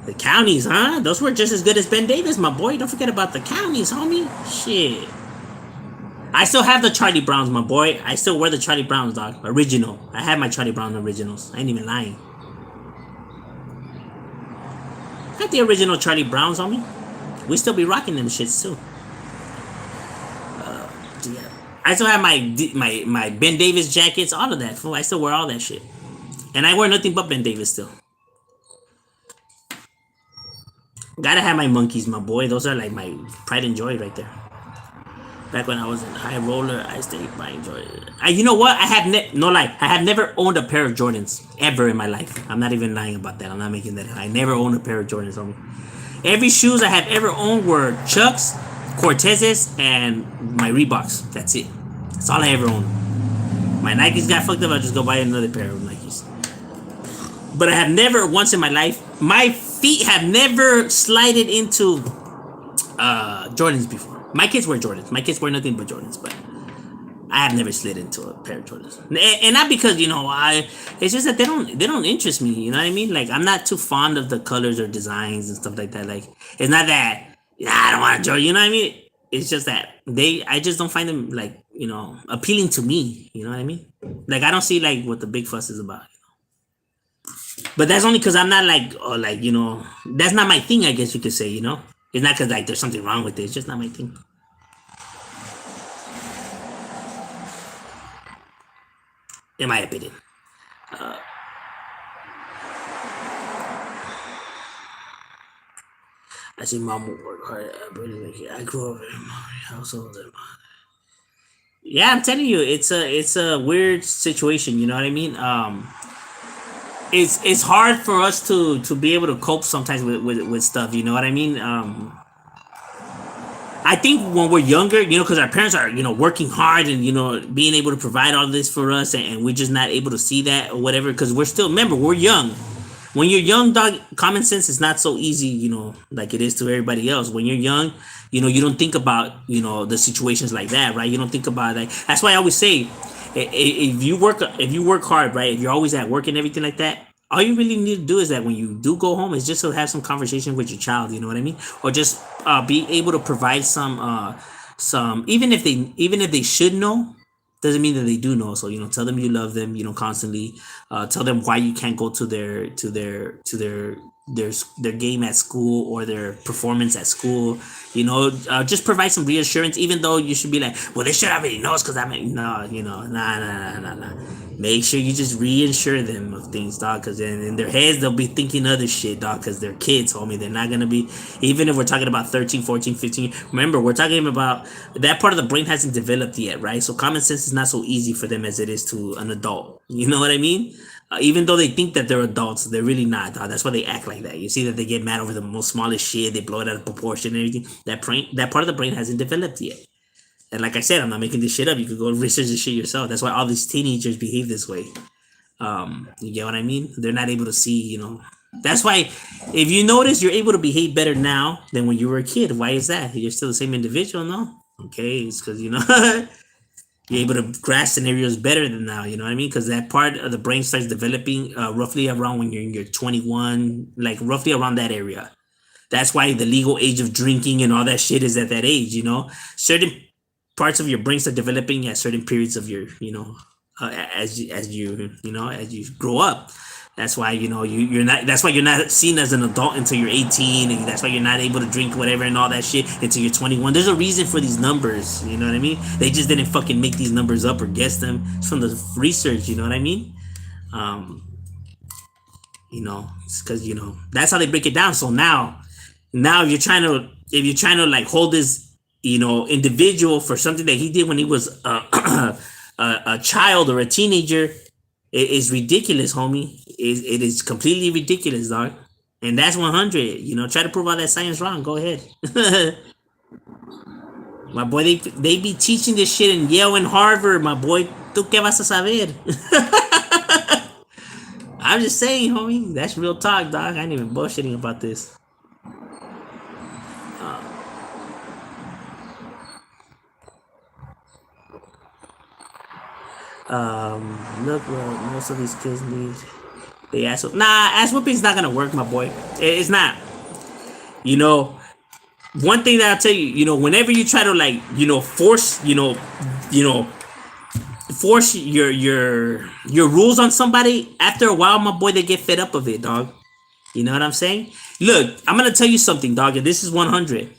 The counties, huh? Those were just as good as Ben Davis, my boy. Don't forget about the counties, homie. Shit. I still have the Charlie Browns, my boy. I still wear the Charlie Browns, dog. Original. I have my Charlie Brown originals. I ain't even lying. Got the original Charlie Browns, homie. We still be rocking them shits, too. I still have my Ben Davis jackets, all of that. Fool. I still wear all that shit, and I wear nothing but Ben Davis still. Gotta have my monkeys, my boy. Those are like my pride and joy right there. Back when I was in high roller, I stayed by enjoy. You know what? I have no lie. I have never owned a pair of Jordans ever in my life. I'm not even lying about that. I'm not making that. I never owned a pair of Jordans on me. Every shoes I have ever owned were Chucks, Cortezes, and my Reeboks. That's it. That's all I ever owned. My Nikes got fucked up. I just go buy another pair of Nikes. But I have never once in my life. My feet have never slided into Jordans before. My kids wear Jordans. My kids wear nothing but Jordans, but I have never slid into a pair of Jordans. And not because, it's just that they don't interest me, you know what I mean? Like, I'm not too fond of the colors or designs and stuff like that. Like, it's not that, I don't want a Jordan, you know what I mean? It's just that I just don't find them, like, appealing to me, you know what I mean? Like, I don't see, like, what the big fuss is about. But that's only because I'm not that's not my thing, I guess you could say, It's not because, like, there's something wrong with it. It's just not my thing. In my opinion. I see mom work hard. I grew up in my household. Yeah, I'm telling you, it's a weird situation. You know what I mean? It's hard for us to be able to cope sometimes with stuff. You know what I mean? I think when we're younger, because our parents are, working hard and, being able to provide all this for us, and we're just not able to see that or whatever, because remember, we're young. When you're young, dog, common sense is not so easy, like it is to everybody else. When you're young, you don't think about, the situations like that, right? You don't think about that. That's why I always say, if you work hard, right? If you're always at work and everything like that, all you really need to do is that when you do go home is just to have some conversation with your child, you know what I mean? Or just be able to provide some even if they should know, doesn't mean that they do know. So tell them you love them, constantly. Tell them why you can't go to their game at school or their performance at school. Just provide some reassurance, even though you should be like, well, they should already know us because nah. Make sure you just reassure them of things, dog, because in their heads they'll be thinking other shit, dog, because they're kids, homie. They're not gonna be, even if we're talking about 13, 14, 15. Remember, we're talking about that part of the brain hasn't developed yet, right? So common sense is not so easy for them as it is to an adult. You know what I mean? Even though they think that they're adults, they're really not, dog. That's why they act like that. You see that they get mad over the most smallest shit, they blow it out of proportion and everything. That part of the brain hasn't developed yet. And like I said, I'm not making this shit up. You could go research this shit yourself. That's why all these teenagers behave this way. You get what I mean? They're not able to see, That's why, if you notice, you're able to behave better now than when you were a kid. Why is that? You're still the same individual, no? Okay, it's because, you're able to grasp scenarios better than now, you know what I mean? Because that part of the brain starts developing roughly around when you're in your 21, like roughly around that area. That's why the legal age of drinking and all that shit is at that age, Certain parts of your brain start developing at certain periods of your, as you grow up. That's why you're not. That's why you're not seen as an adult until you're 18, and that's why you're not able to drink whatever and all that shit until you're 21. There's a reason for these numbers. You know what I mean? They just didn't fucking make these numbers up or guess them. It's from the research. You know what I mean? It's because that's how they break it down. So now if you're trying to like hold this individual for something that he did when he was a child or a teenager, it is ridiculous, homie. It is completely ridiculous, dog. And that's 100. Try to prove all that science wrong. Go ahead. My boy, they be teaching this shit in Yale and Harvard. My boy, ¿tú qué vas a saber? I'm just saying, homie. That's real talk, dog. I ain't even bullshitting about this. Look what most of these kids need. They ass whooping's not gonna work, my boy. It's not. One thing that I'll tell you, whenever you try to like, force, force your rules on somebody, after a while, my boy, they get fed up of it, dog. You know what I'm saying? Look, I'm gonna tell you something, dog, and this is 100.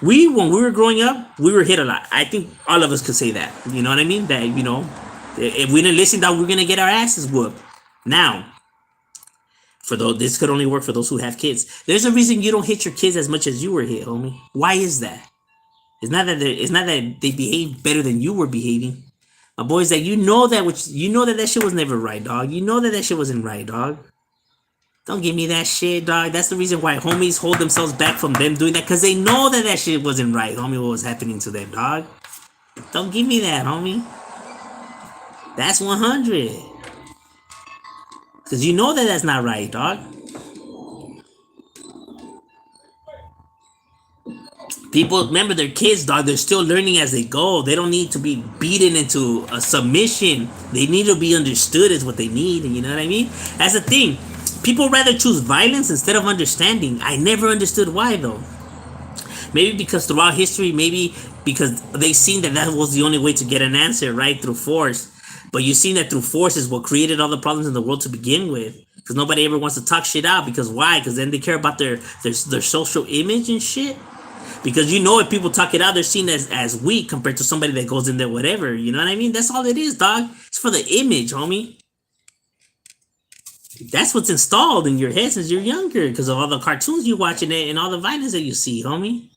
When we were growing up, we were hit a lot. I think all of us could say that. You know what I mean? That if we didn't listen, that we're gonna get our asses whooped. Now, for those, this could only work for those who have kids. There's a reason you don't hit your kids as much as you were hit, homie. Why is that? It's not that they behave better than you were behaving. My boys, that you know that shit was never right, dog. You know that shit wasn't right, dog. Don't give me that shit, dog. That's the reason why homies hold themselves back from them doing that, because they know that shit wasn't right, homie, what was happening to them, dog. Don't give me that, homie. That's 100. Because you know that that's not right, dog. People, remember, they're kids, dog. They're still learning as they go. They don't need to be beaten into a submission. They need to be understood as what they need, and you know what I mean? That's the thing. People rather choose violence instead of understanding. I never understood why, though. Maybe because throughout history, maybe because they seen that was the only way to get an answer, right? Through force. But you seen that through force is what created all the problems in the world to begin with. Because nobody ever wants to talk shit out. Because why? Because then they care about their social image and shit. Because if people talk it out, they're seen as weak compared to somebody that goes in there, whatever. You know what I mean? That's all it is, dog. It's for the image, homie. That's what's installed in your head since you're younger because of all the cartoons you watching it and all the violence that you see, homie.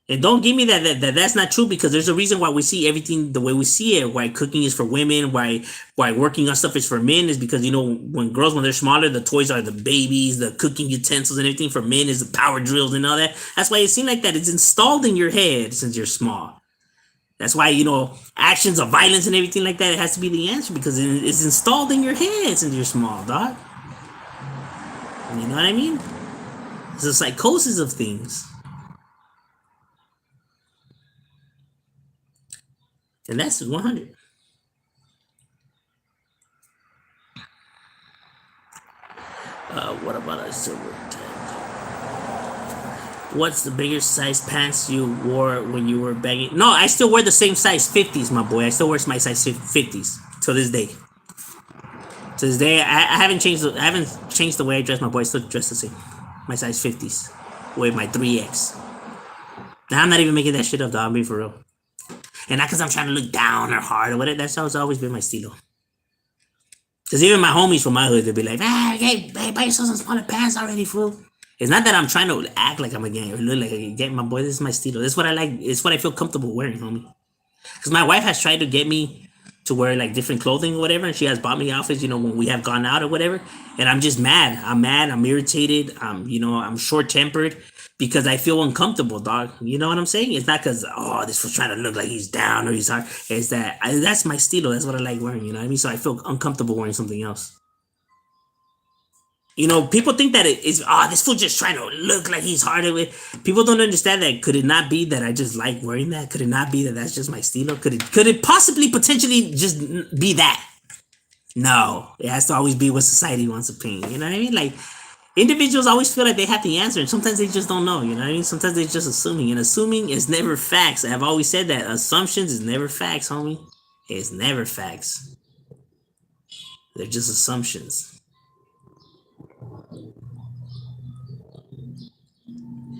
And don't give me that's not true, because there's a reason why we see everything the way we see it. Why cooking is for women, why working on stuff is for men, is because when they're smaller, the toys are the babies, the cooking utensils and everything. For men is the power drills and all that. That's why it seems like that. It's installed in your head since you're small. That's why actions of violence and everything like that, it has to be the answer, because it's installed in your head since you're small, dog. You know what I mean? It's a psychosis of things. And that's 100. What about a silver tag? What's the biggest size pants you wore when you were begging? No, I still wear the same size 50s, my boy. I still wear my size 50s to this day. To this day, I haven't changed. I haven't changed the way I dress. My boy, I still dress the same. My size 50s with my 3X. Now I'm not even making that shit up, dog. I'm being for real. And not because I'm trying to look down or hard or whatever. That's always been my stilo. Because even my homies from my hood, they'll be like, hey, buy yourself some smaller pants already, fool. It's not that I'm trying to act like I'm a gang or look like a gang. My boy, this is my stilo. This is what I like. It's what I feel comfortable wearing, homie. Because my wife has tried to get me to wear like different clothing or whatever. And she has bought me outfits, when we have gone out or whatever. And I'm just mad. I'm irritated. I'm short-tempered. Because I feel uncomfortable, dog. You know what I'm saying? It's not because, this was trying to look like he's down or he's hard. It's that that's my stilo. That's what I like wearing, you know what I mean? So I feel uncomfortable wearing something else. People think that this fool just trying to look like he's harder with. People don't understand that. Could it not be that I just like wearing that? Could it not be that that's just my stilo? Could it possibly potentially just be that? No. It has to always be what society wants to paint. You know what I mean? Like, individuals always feel like they have the answer, and sometimes they just don't know, you know what I mean? Sometimes they're just assuming, and assuming is never facts. I've always said that. Assumptions is never facts, homie. It's never facts. They're just assumptions.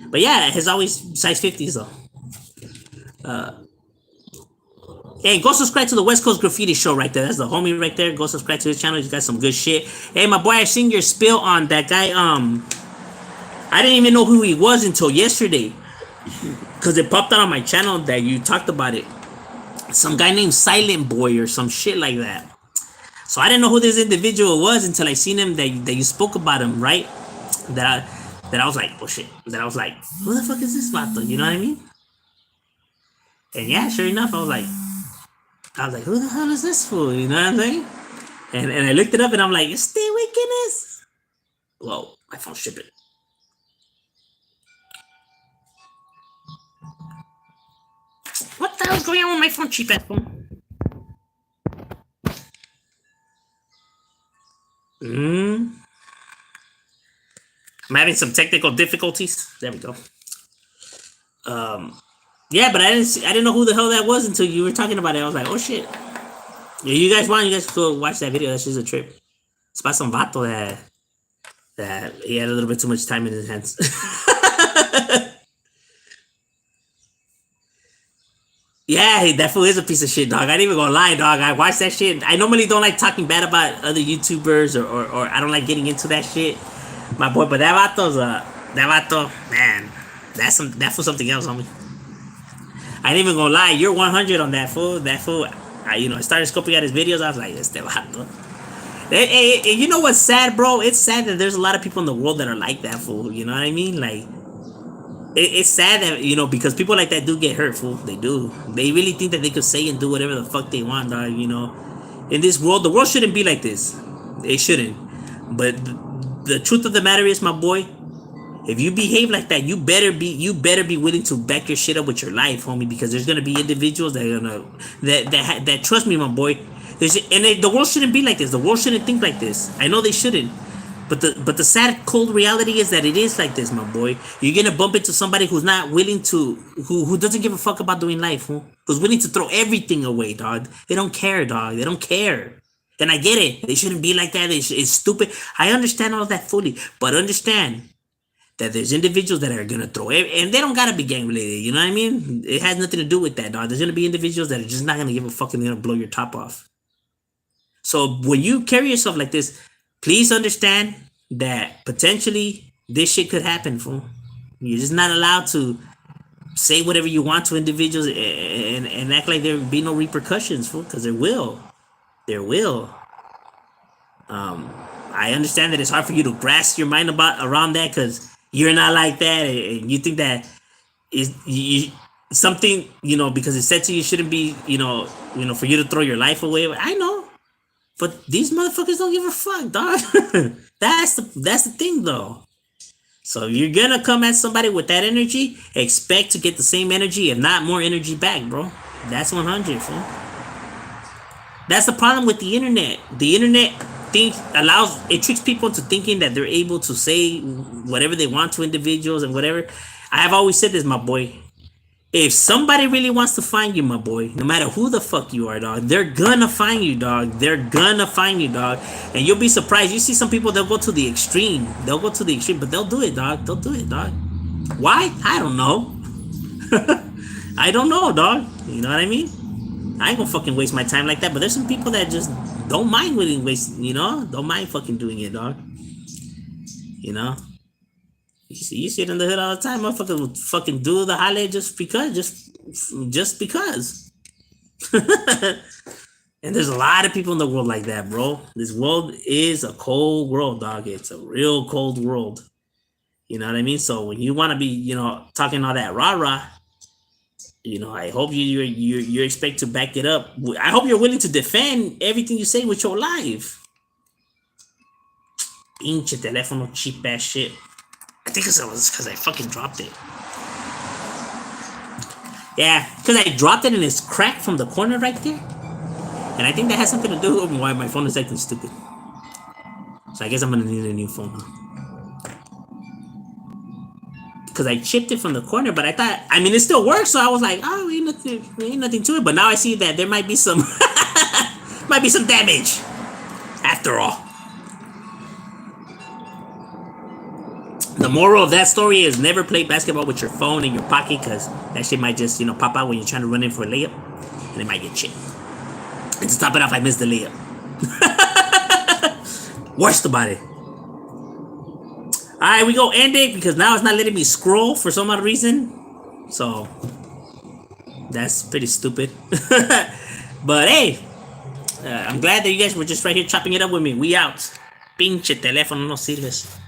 But yeah, it's always size 50s, though. Hey, go subscribe to the West Coast Graffiti Show right there. That's the homie right there. Go subscribe to his channel. He's got some good shit. Hey, my boy, I seen your spill on that guy, I didn't even know who he was until yesterday, because it popped out on my channel that you talked about it. Some guy named Silent Boy or some shit like that. So I didn't know who this individual was until I seen him that you spoke about him, right? That I was like, oh shit. That I was like, who the fuck is this vato? You know what I mean? And yeah, sure enough, I was like, who the hell is this fool? You know what I'm saying? And I looked it up and I'm like, stay wickedness. Whoa, my phone's tripping. What the hell's going on with my phone, cheap ass phone? I'm having some technical difficulties. There we go. Yeah, but I didn't know who the hell that was until you were talking about it. I was like, oh shit. If you guys go watch that video. That's just a trip. It's about some vato that he had a little bit too much time in his hands. Yeah, that fool is a piece of shit, dog. I ain't even gonna lie, dog. I watch that shit. I normally don't like talking bad about other YouTubers or I don't like getting into that shit, my boy. But that vato, man, that fool something else, homie. I ain't even gonna lie. You're 100 on that fool. That fool. I started scoping out his videos. I was like, este vato. Hey, you know what's sad, bro? It's sad that there's a lot of people in the world that are like that fool. You know what I mean? Like, it's sad that because people like that do get hurt, fool. They do. They really think that they could say and do whatever the fuck they want, dog. In this world, the world shouldn't be like this. It shouldn't. But the truth of the matter is, my boy, if you behave like that, you better be willing to back your shit up with your life, homie. Because there's gonna be individuals that are gonna that trust me, my boy. The world shouldn't be like this. The world shouldn't think like this. I know they shouldn't. But the sad cold reality is that it is like this, my boy. You're gonna bump into somebody who's not willing to who doesn't give a fuck about doing life, who's willing to throw everything away, dog. They don't care, dog. They don't care. And I get it. They shouldn't be like that. It's stupid. I understand all that fully, but understand that there's individuals that are gonna and they don't gotta be gang related. You know what I mean? It has nothing to do with that, dog. There's gonna be individuals that are just not gonna give a fuck and they're gonna blow your top off. So when you carry yourself like this, please understand that potentially this shit could happen, fool. You're just not allowed to say whatever you want to individuals and act like there be no repercussions, fool, because there will. There will. I understand that it's hard for you to grasp your mind around that because you're not like that, and you think that is something because it's said to you shouldn't be for you to throw your life away. I know. But these motherfuckers don't give a fuck, dog. That's the thing, though. So you're gonna come at somebody with that energy, expect to get the same energy, if not more energy back, bro. That's 100, fool. That's the problem with the internet. The internet tricks people into thinking that they're able to say whatever they want to individuals and whatever. I have always said this, my boy. If somebody really wants to find you, my boy, no matter who the fuck you are, dog, they're gonna find you, dog. They're gonna find you, dog. And you'll be surprised. You see some people, they'll go to the extreme. They'll go to the extreme, but they'll do it, dog. They'll do it, dog. Why? I don't know. I don't know, dog. You know what I mean? I ain't gonna fucking waste my time like that, but there's some people that just don't mind don't mind fucking doing it, dog. You see it in the hood all the time. Motherfuckers will fucking do the holla just because. And there's a lot of people in the world like that, bro. This world is a cold world, dog. It's a real cold world. You know what I mean? So when you want to be, talking all that rah-rah, I hope you expect to back it up. I hope you're willing to defend everything you say with your life. Pinche teléfono cheap ass shit. I think it was because I fucking dropped it. Yeah, because I dropped it and it's cracked from the corner right there. And I think that has something to do with why my phone is acting stupid. So I guess I'm gonna need a new phone now. Because I chipped it from the corner, but it still works, so I was like, oh, ain't nothing to it. But now I see that there might be some damage. After all. The moral of that story is never play basketball with your phone in your pocket because that shit might just, pop out when you're trying to run in for a layup and it might get chipped. And to top it off, I missed the layup. Worst about it. Alright, we go end it because now it's not letting me scroll for some odd reason. So, that's pretty stupid. But hey, I'm glad that you guys were just right here chopping it up with me. We out. Pinche teléfono no sirves.